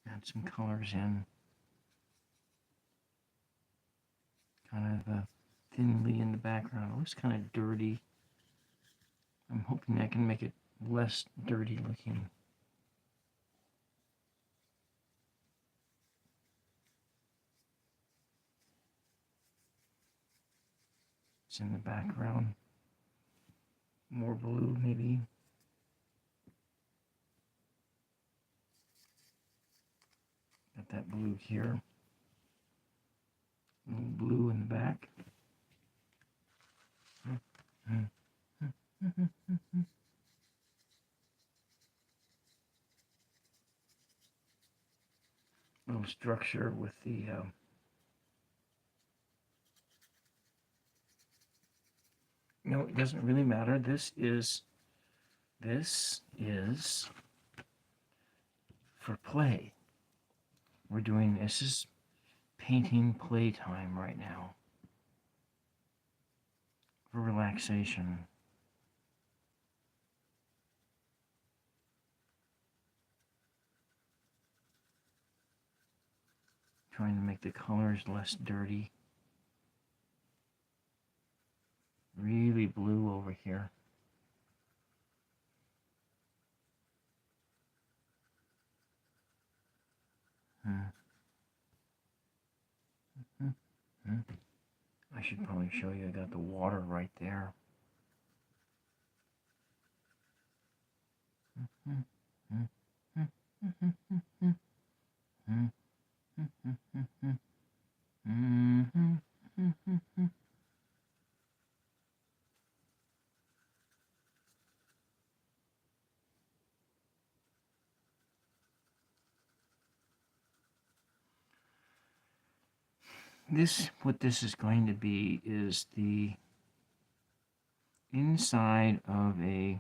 add some colors in, kind of thinly in the background. It looks kind of dirty. I'm hoping I can make it less dirty looking. It's in the background. More blue, maybe. Got that blue here. A little blue in the back. Little structure with the no, it doesn't really matter. This is for play. We're doing, this is painting playtime right now. For relaxation. Trying to make the colors less dirty. Really blue over here. I should probably show you, I got the water right there. What this is going to be is the inside of a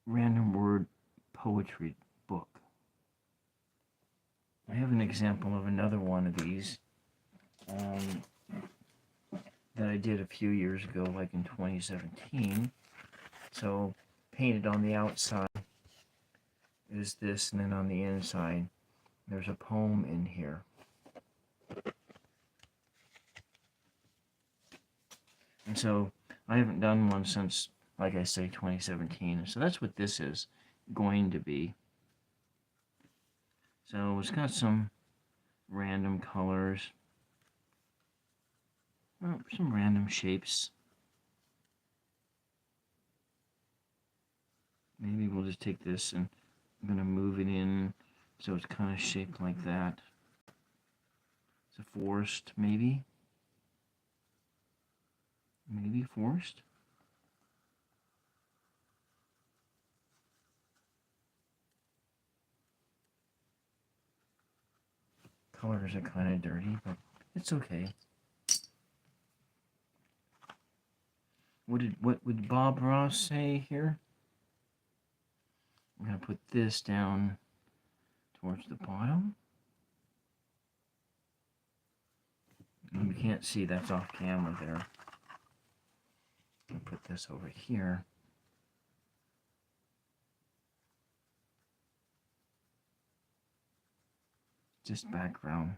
random word poetry book. I have an example of another one of these that I did a few years ago, like in 2017. So painted on the outside is this, and then on the inside there's a poem in here. And so I haven't done one since, like I say, 2017. So that's what this is going to be. So it's got some random colors. Well, some random shapes. Maybe we'll just take this and I'm going to move it in so it's kind of shaped like that. It's a forest, maybe. Maybe forest. Colors are kind of dirty, but it's okay. What would Bob Ross say here? I'm going to put this down towards the bottom. And you can't see, that's off camera there. I'll put this over here. Just background.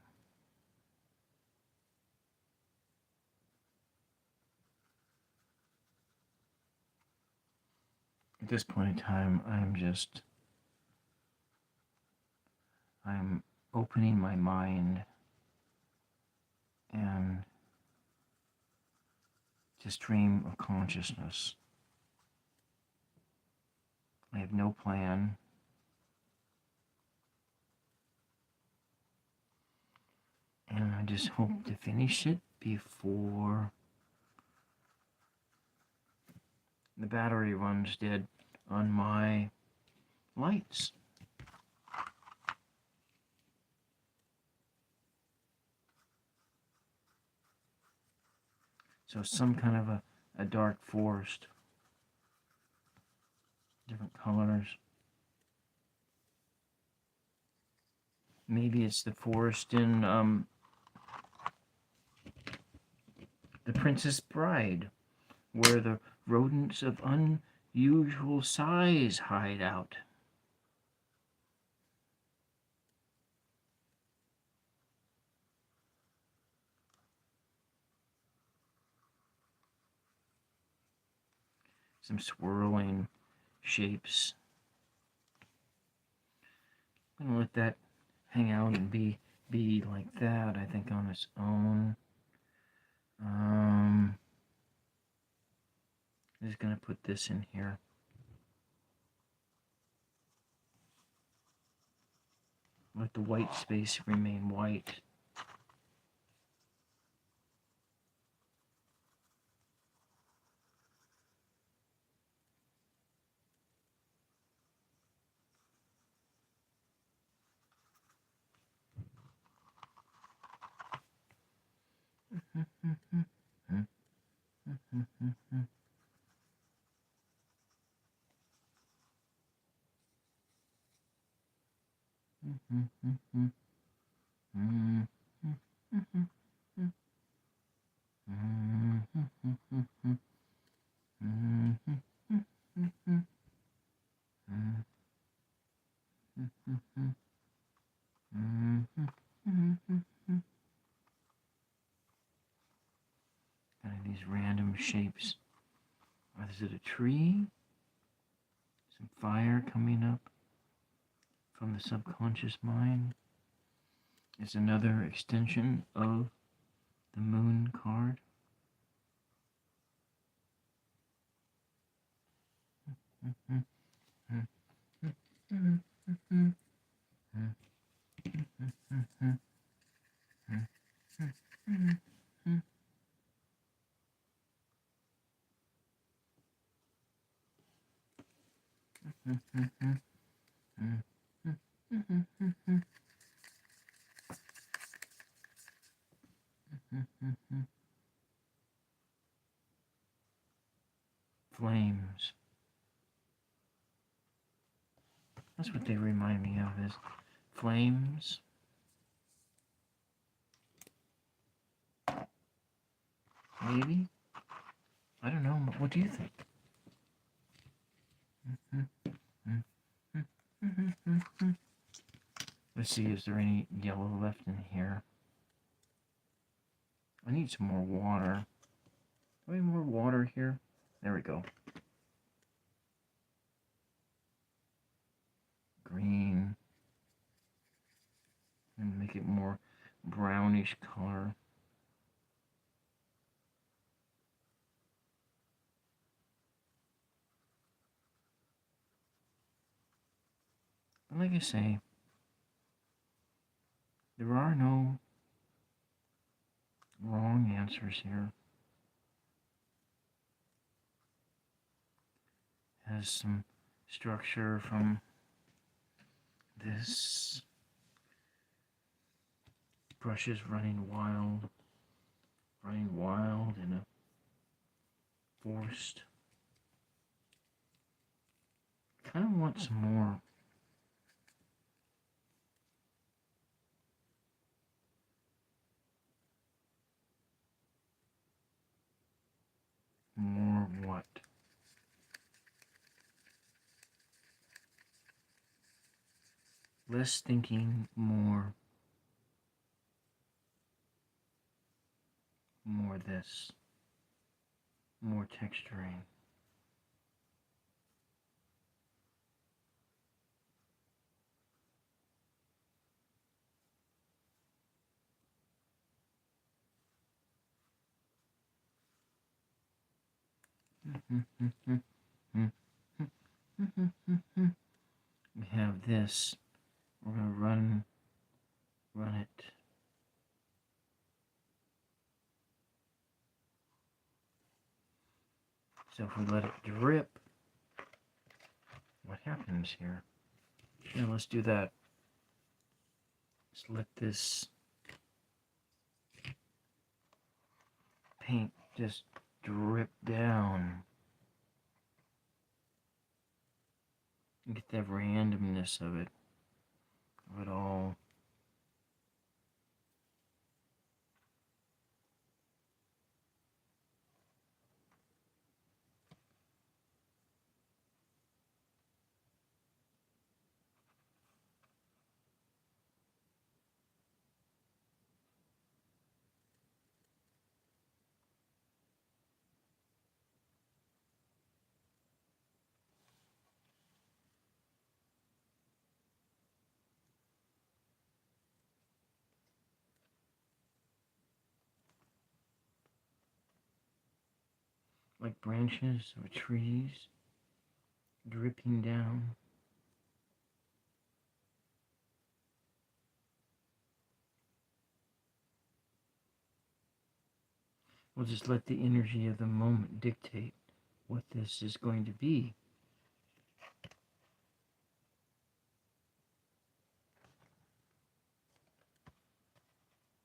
At this point in time, I'm opening my mind and just stream of consciousness. I have no plan. And I just hope to finish it before the battery runs dead on my lights. So some kind of a dark forest. Different colors. Maybe it's the forest in The Princess Bride, where the rodents of unusual size hide out. Some swirling shapes. I'm going to let that hang out and be like that, I think, on its own. I'm just going to put this in here. Let the white space remain white. Kind of these random shapes. Is it a tree? Some fire coming up from the subconscious mind. It's another extension of the moon card. Flames. That's what they remind me of, is flames. Maybe? I don't know. What do you think? Let's see, is there any yellow left in here? I need some more water. Do I have more water here? There we go. Green. make it more brownish color. But like I say, there are no wrong answers here. Has some structure from this. Brushes running wild in a forest. Kind of want some more what? Less thinking, more this, more texturing. We have this. We're going to run it. So if we let it drip, what happens here? Yeah, let's do that. Let's let this paint just drip down. Get the randomness of it all. Like branches of trees dripping down. We'll just let the energy of the moment dictate what this is going to be.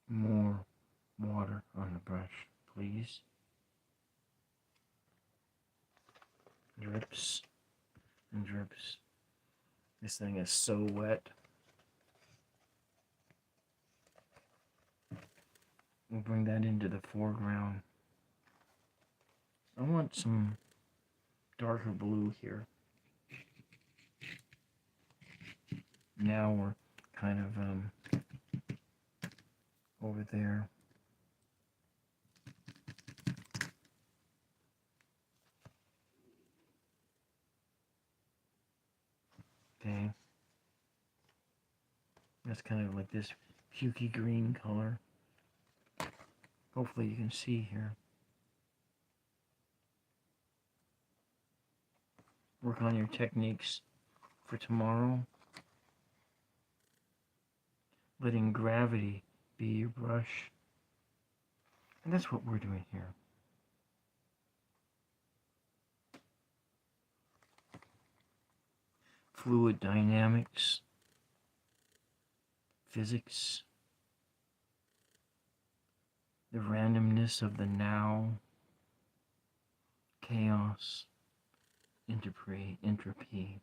More water on the brush, please. Drips and drips. This thing is so wet. We'll bring that into the foreground. I want some darker blue here. Now we're kind of over there. Okay. That's kind of like this pukey green color. Hopefully you can see here. Work on your techniques for tomorrow. Letting gravity be your brush. And that's what we're doing here. Fluid dynamics, physics, the randomness of the now, chaos, entropy.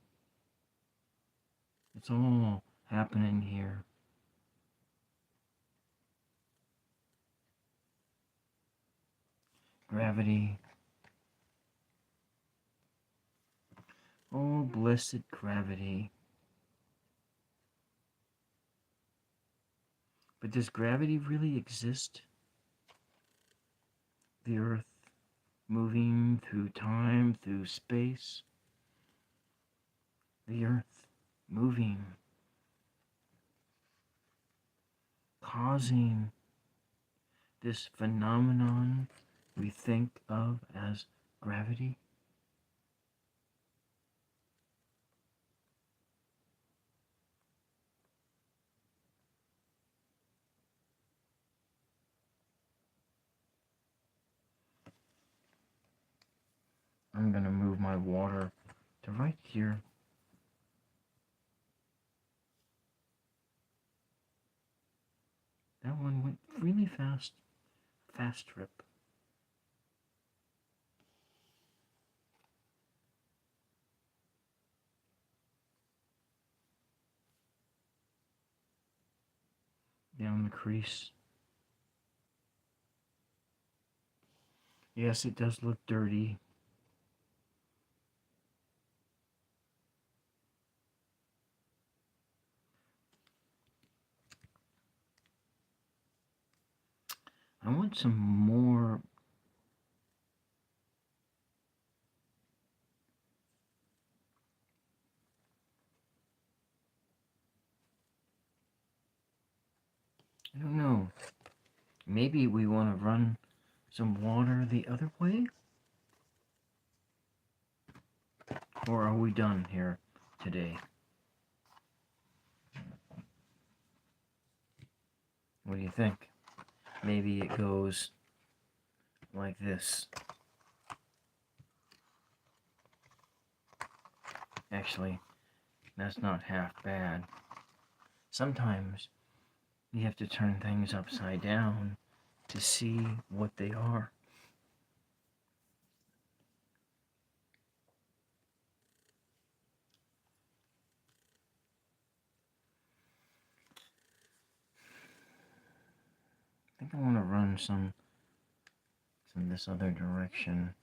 It's all happening here. Gravity. Oh, blessed gravity. But does gravity really exist? The Earth moving through time, through space. The Earth moving. causing this phenomenon we think of as gravity? I'm going to move my water to right here. That one went really fast. Fast trip. Down the crease. Yes, it does look dirty. I want some more. I don't know. Maybe we want to run some water the other way? Or are we done here today? What do you think? Maybe it goes like this. Actually, that's not half bad. Sometimes you have to turn things upside down to see what they are. I think I want to run some this other direction.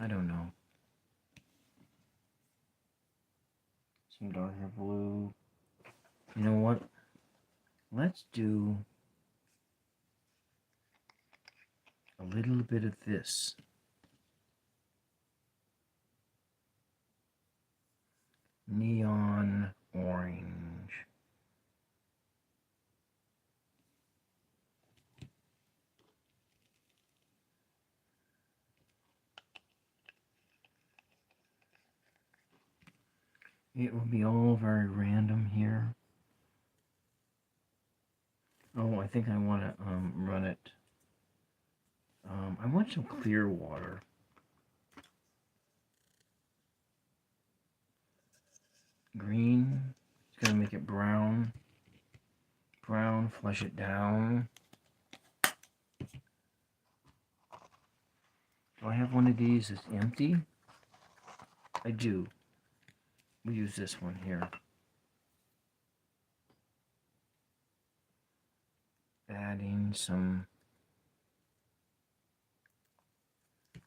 I don't know. Some darker blue. You know what? Let's do a little bit of this. Neon orange. It will be all very random here. Oh, I think I want to run it. I want some clear water. Green. It's going to make it brown. Brown, flush it down. Do I have one of these that's empty? I do. We use this one here. Adding some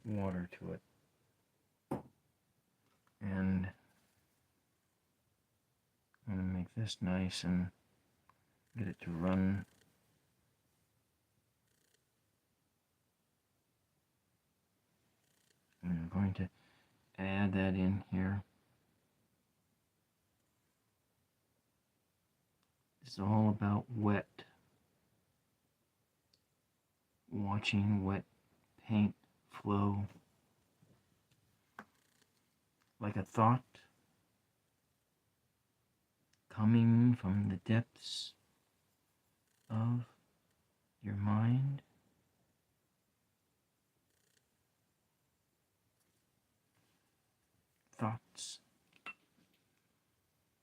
water to it. And I'm going to make this nice and get it to run. I'm going to add that in here. It's all about wet. Watching wet paint flow like a thought coming from the depths of your mind. Thoughts,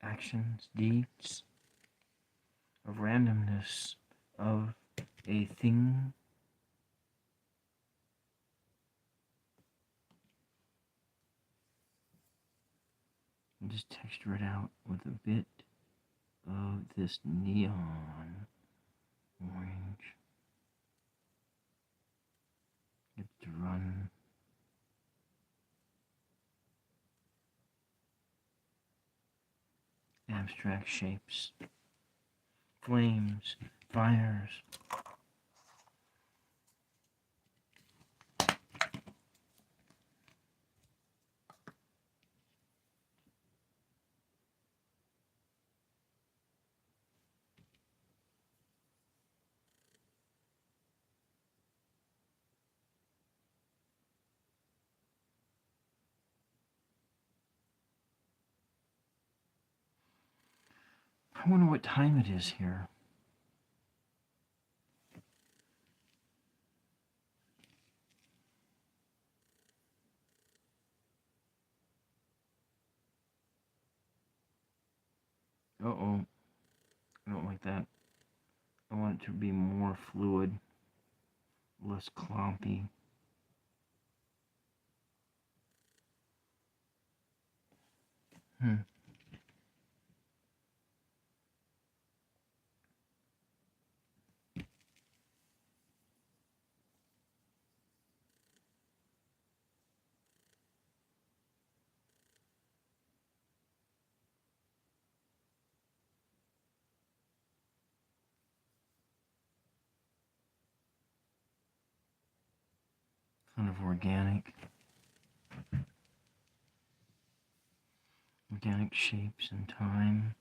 actions, deeds, of randomness of a thing. And just texture it out with a bit of this neon orange. Get it to run. Abstract shapes, flames, fires. I wonder what time it is here. Uh-oh. I don't like that. I want it to be more fluid, less clompy. Kind of organic shapes and time.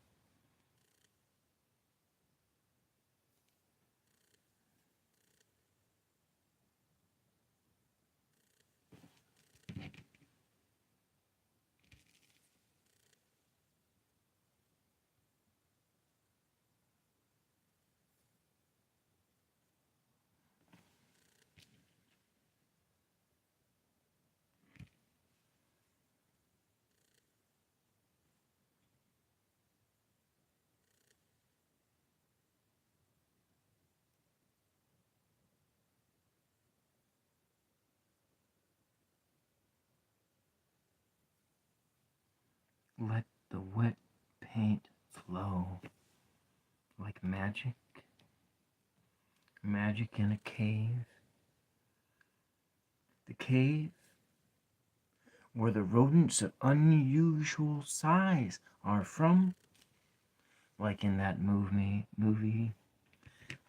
Let the wet paint flow like magic. Magic in a cave. The cave where the rodents of unusual size are from. Like in that movie.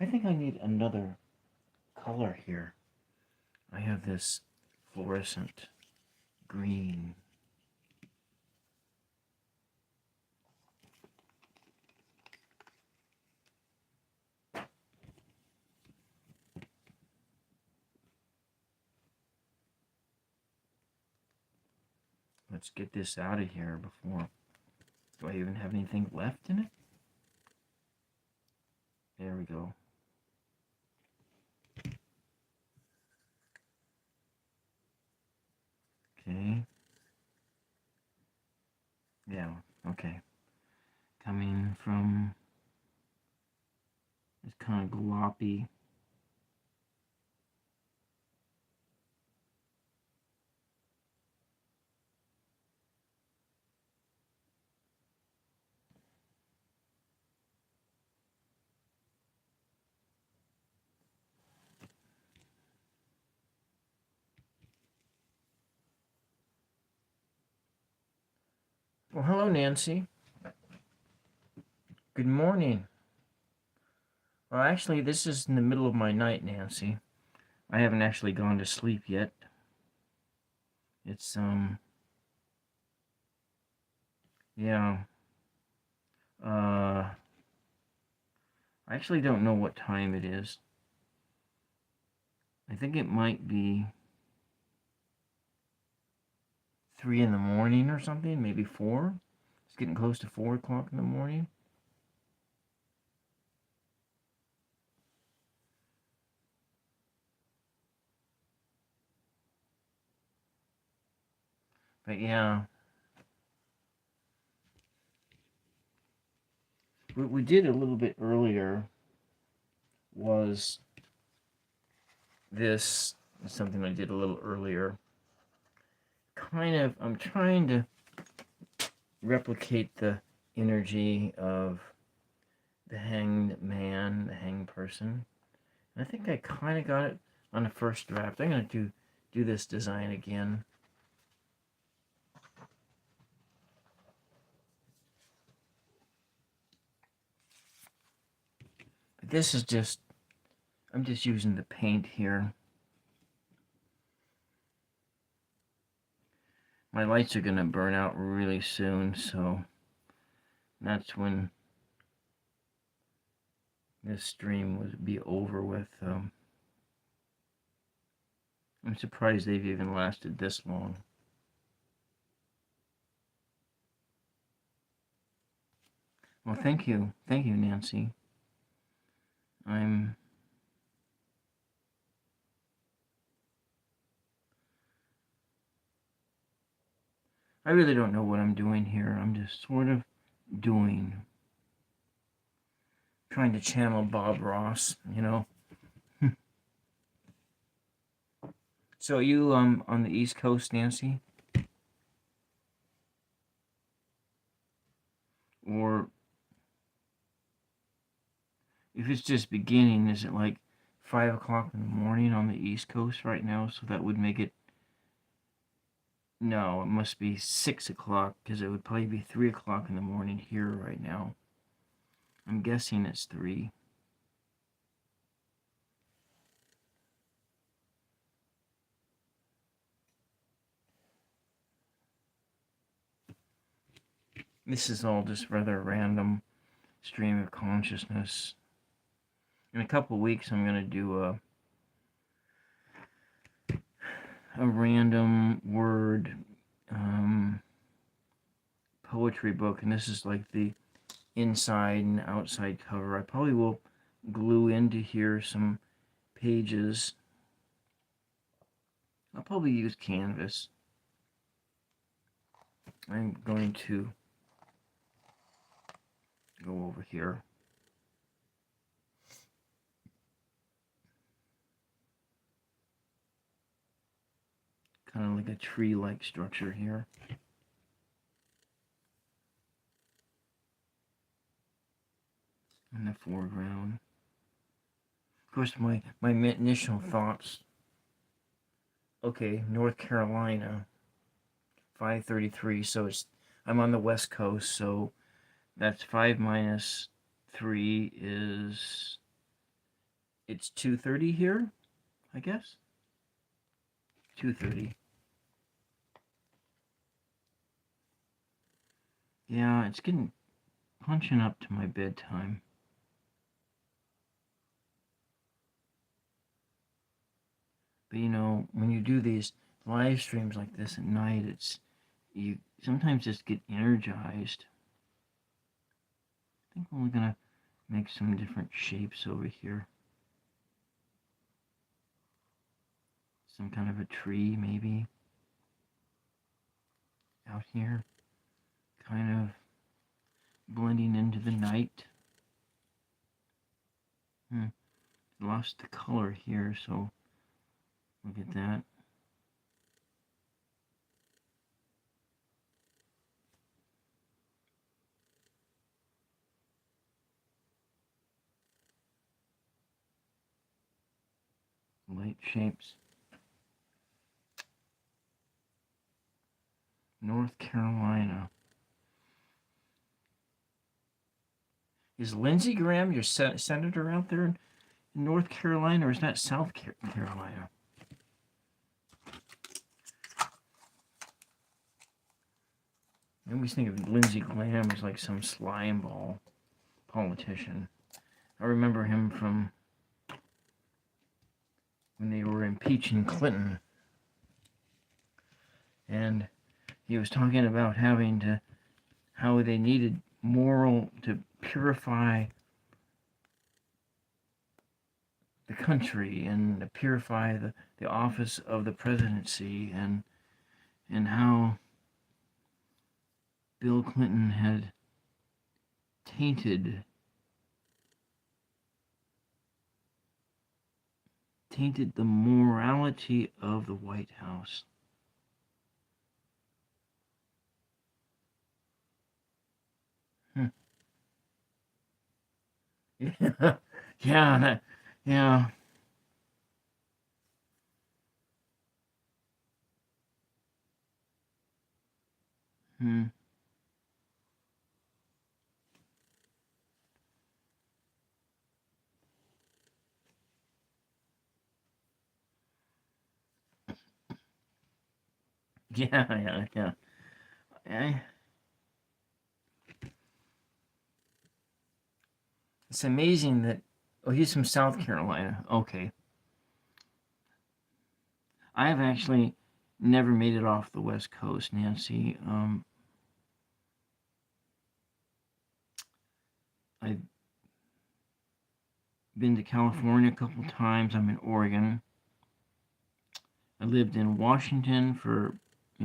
I think I need another color here. I have this fluorescent green. Let's get this out of here before... Do I even have anything left in it? There we go. Okay. Yeah, okay. Coming from this kind of gloppy. Well, hello, Nancy. Good morning. Well, actually, this is in the middle of my night, Nancy. I haven't actually gone to sleep yet. It's, yeah. I actually don't know what time it is. I think it might be 3 in the morning or something, maybe 4. It's getting close to 4 o'clock in the morning. But yeah, what we did a little bit earlier was this, something I did a little earlier. Kind of, I'm trying to replicate the energy of the hanged man, the hanged person. And I think I kind of got it on the first draft. I'm going to do this design again. But this is just, I'm just using the paint here. My lights are going to burn out really soon, so that's when this stream would be over with. I'm surprised they've even lasted this long. Well, thank you. Thank you, Nancy. I really don't know what I'm doing here. I'm just sort of doing. Trying to channel Bob Ross, you know. So are you on the East Coast, Nancy? Or if it's just beginning, is it like 5 o'clock in the morning on the East Coast right now? So that would make it, no, it must be 6 o'clock because it would probably be 3 o'clock in the morning here right now. I'm guessing it's 3. This is all just rather random stream of consciousness. In a couple of weeks, I'm going to do a random word poetry book, and this is like the inside and outside cover. I probably will glue into here some pages. I'll probably use canvas. I'm going to go over here. Kind of like a tree-like structure here. In the foreground. Of course, my initial thoughts. Okay, North Carolina, 5:33. So I'm on the West Coast, so that's 5 minus 3 is, it's 2:30 here, I guess. 2:30. Yeah, it's getting punching up to my bedtime. But you know, when you do these live streams like this at night, you sometimes just get energized. I think we're gonna make some different shapes over here. Some kind of a tree, maybe. Out here. Kind of blending into the night. Lost the color here, so look at that. Light shapes. North Carolina. Is Lindsey Graham your senator out there in North Carolina, or is that South Carolina? I always think of Lindsey Graham as like some slime ball politician. I remember him from when they were impeaching Clinton. And he was talking about how they needed moral to purify the country and to purify the office of the presidency, and how Bill Clinton had tainted the morality of the White House. Yeah, yeah. Yeah. It's amazing that. Oh, he's from South Carolina. Okay. I have actually never made it off the West Coast, Nancy. I've been to California a couple times. I'm in Oregon. I lived in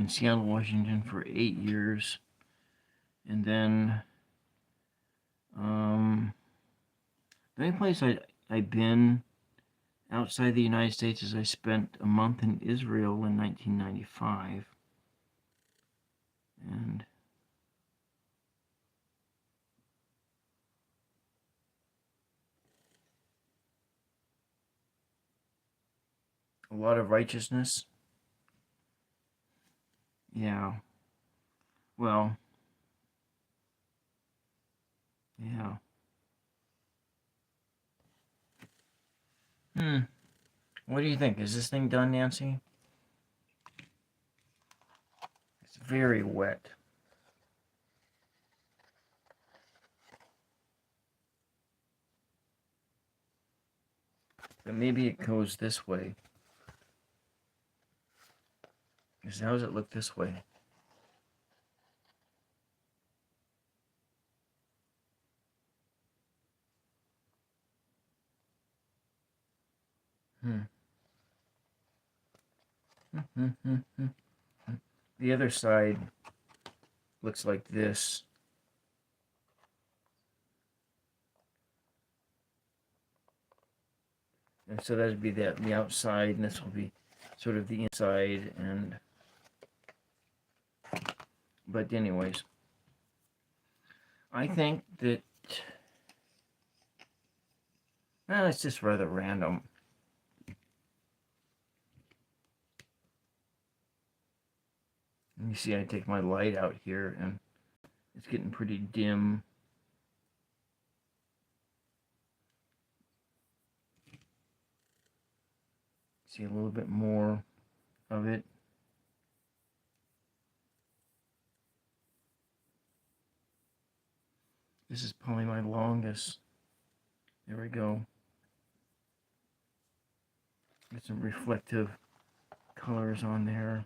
Seattle, Washington for 8 years. And then, the only place I've been outside the United States is I spent a month in Israel in 1995. And a lot of righteousness. Yeah. Well, yeah. What do you think? Is this thing done, Nancy? It's very wet. But maybe it goes this way. How does it look this way? The other side looks like this. And so that would be the outside, and this will be sort of the inside. And but anyways, I think that it's just rather random. And you see, I take my light out here, and it's getting pretty dim. See a little bit more of it. This is probably my longest. There we go. Get some reflective colors on there.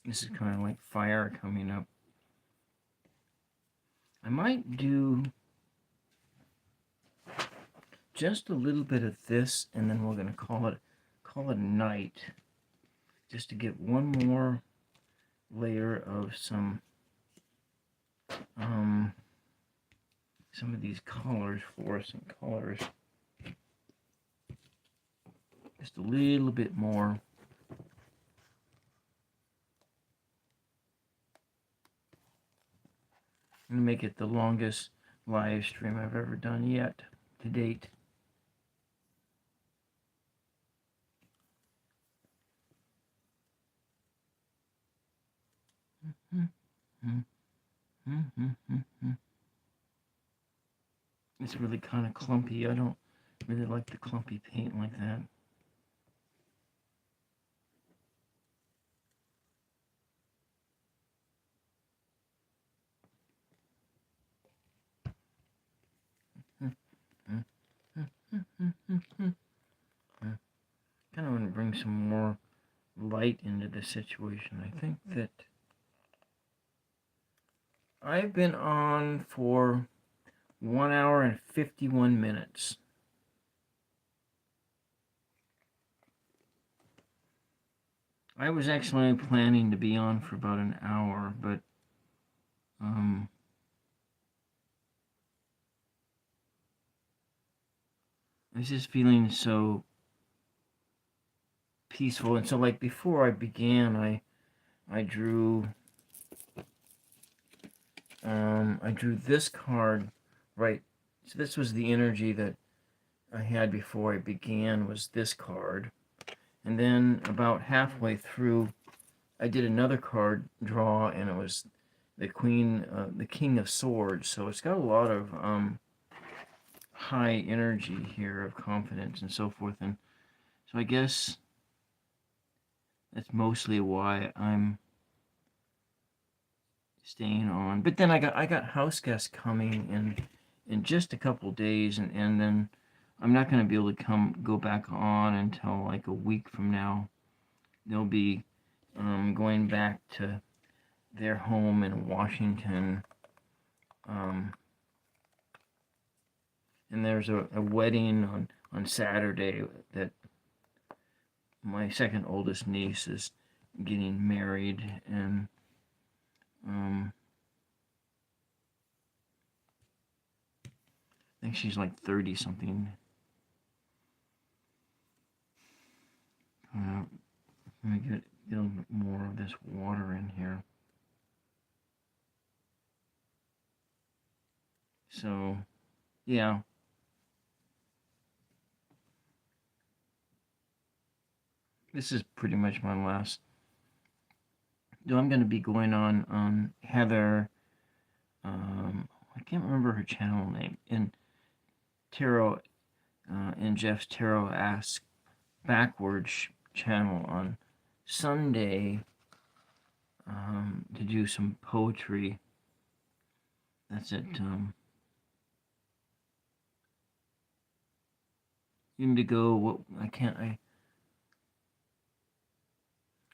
This is kind of like fire coming up. I might do just a little bit of this, and then we're going to call it a night, just to get one more layer of some of these colors, fluorescent colors, just a little bit more. I'm going to make it the longest live stream I've ever done yet to date. It's really kind of clumpy. I don't really like the clumpy paint like that. Kind of want to bring some more light into the situation. I think that I've been on for 1 hour and 51 minutes. I was actually planning to be on for about an hour, but I was just feeling so peaceful. And so, like, before I began, I drew this card, right? So this was the energy that I had before I began, was this card. And then about halfway through, I did another card draw, and it was the King of Swords. So it's got a lot of high energy here of confidence and so forth. And so I guess that's mostly why I'm staying on. But then I got house guests coming in just a couple days, and then I'm not going to be able to go back on until like a week from now. They'll be going back to their home in Washington. And there's a wedding on Saturday that my second oldest niece is getting married, and I think she's like 30 something. Let me get a little bit more of this water in here. So, yeah. This is pretty much my last. So I'm going to be going on Heather. I can't remember her channel name. In Tarot, in Jeff's Tarot Ask Backwards channel on Sunday to do some poetry. That's it. Indigo. What I can't.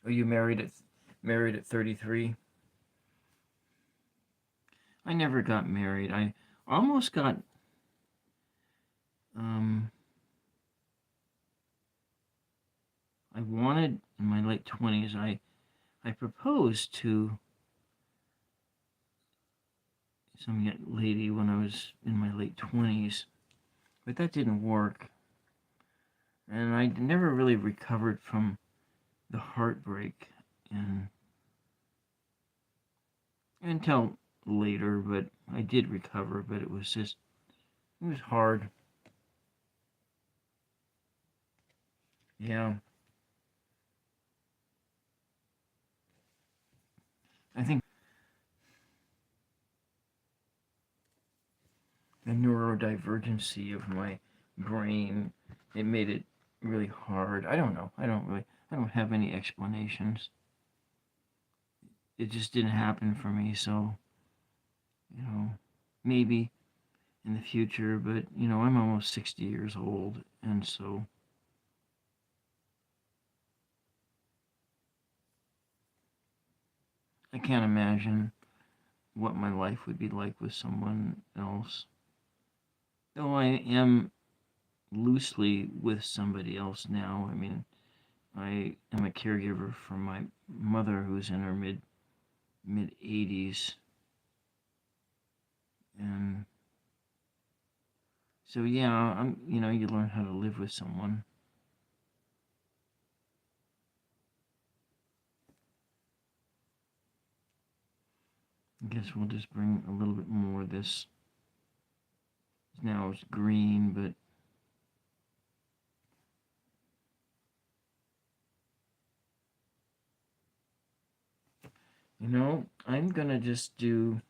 Are you married at 33? I never got married. I almost got. I wanted in my late 20s. I proposed to some lady when I was in my late 20s, but that didn't work, and I never really recovered from the heartbreak until later. But I did recover, but it was hard. Yeah. I think the neurodivergency of my brain, it made it really hard. I don't know. I don't have any explanations. It just didn't happen for me, so, maybe in the future, but, I'm almost 60 years old, and so I can't imagine what my life would be like with someone else. Though I am loosely with somebody else now. I mean, I am a caregiver for my mother, who's in her mid 80s, and so yeah, you learn how to live with someone. I guess we'll just bring a little bit more of this. Now it's green, but I'm gonna just do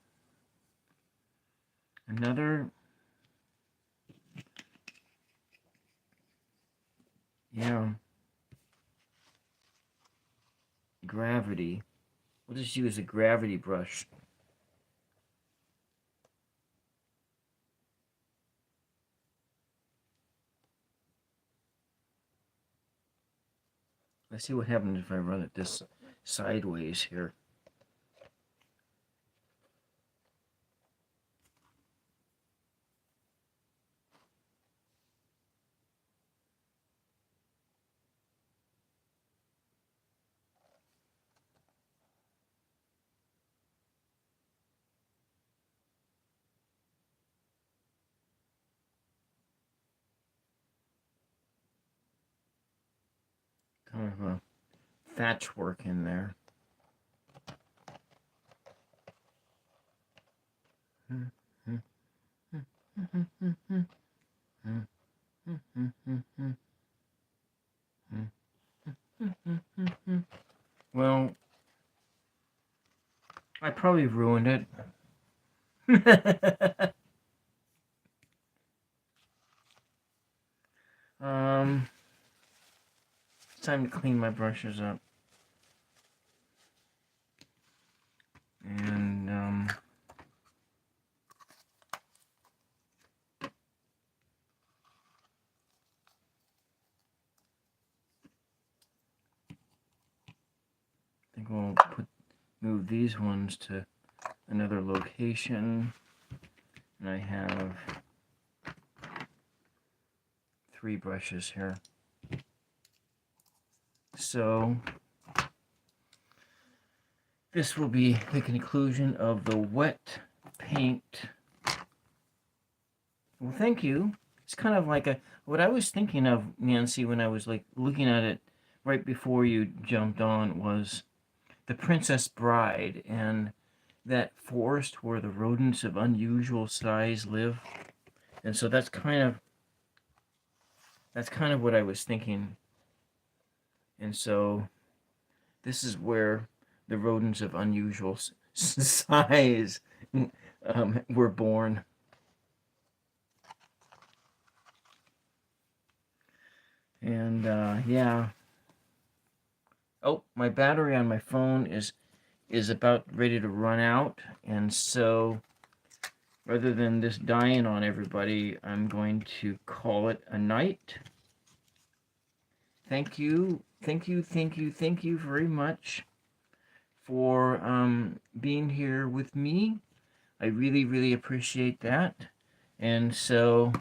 another, gravity. We'll just use a gravity brush. Let's see what happens if I run it this sideways here. Kind of a patchwork in there. Well, I probably ruined it. It's time to clean my brushes up. And going to move these ones to another location. And I have 3 brushes here. So this will be the conclusion of the wet paint. Well, thank you. It's kind of like what I was thinking of, Nancy, when I was like looking at it right before you jumped on, was The Princess Bride and that forest where the rodents of unusual size live. And so that's kind of what I was thinking. And so this is where the rodents of unusual size were born. And yeah. Oh, my battery on my phone is about ready to run out, and so rather than this dying on everybody, I'm going to call it a night. Thank you very much for being here with me. I really appreciate that. And so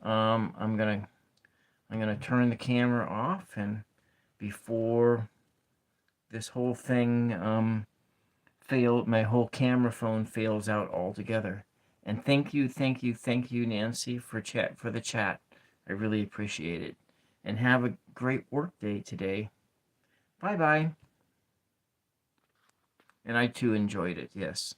I'm gonna turn the camera off, and before this whole thing my whole camera phone fails out altogether. And thank you, Nancy, for the chat. I really appreciate it. And have a great work day today. Bye bye. And I too enjoyed it, yes.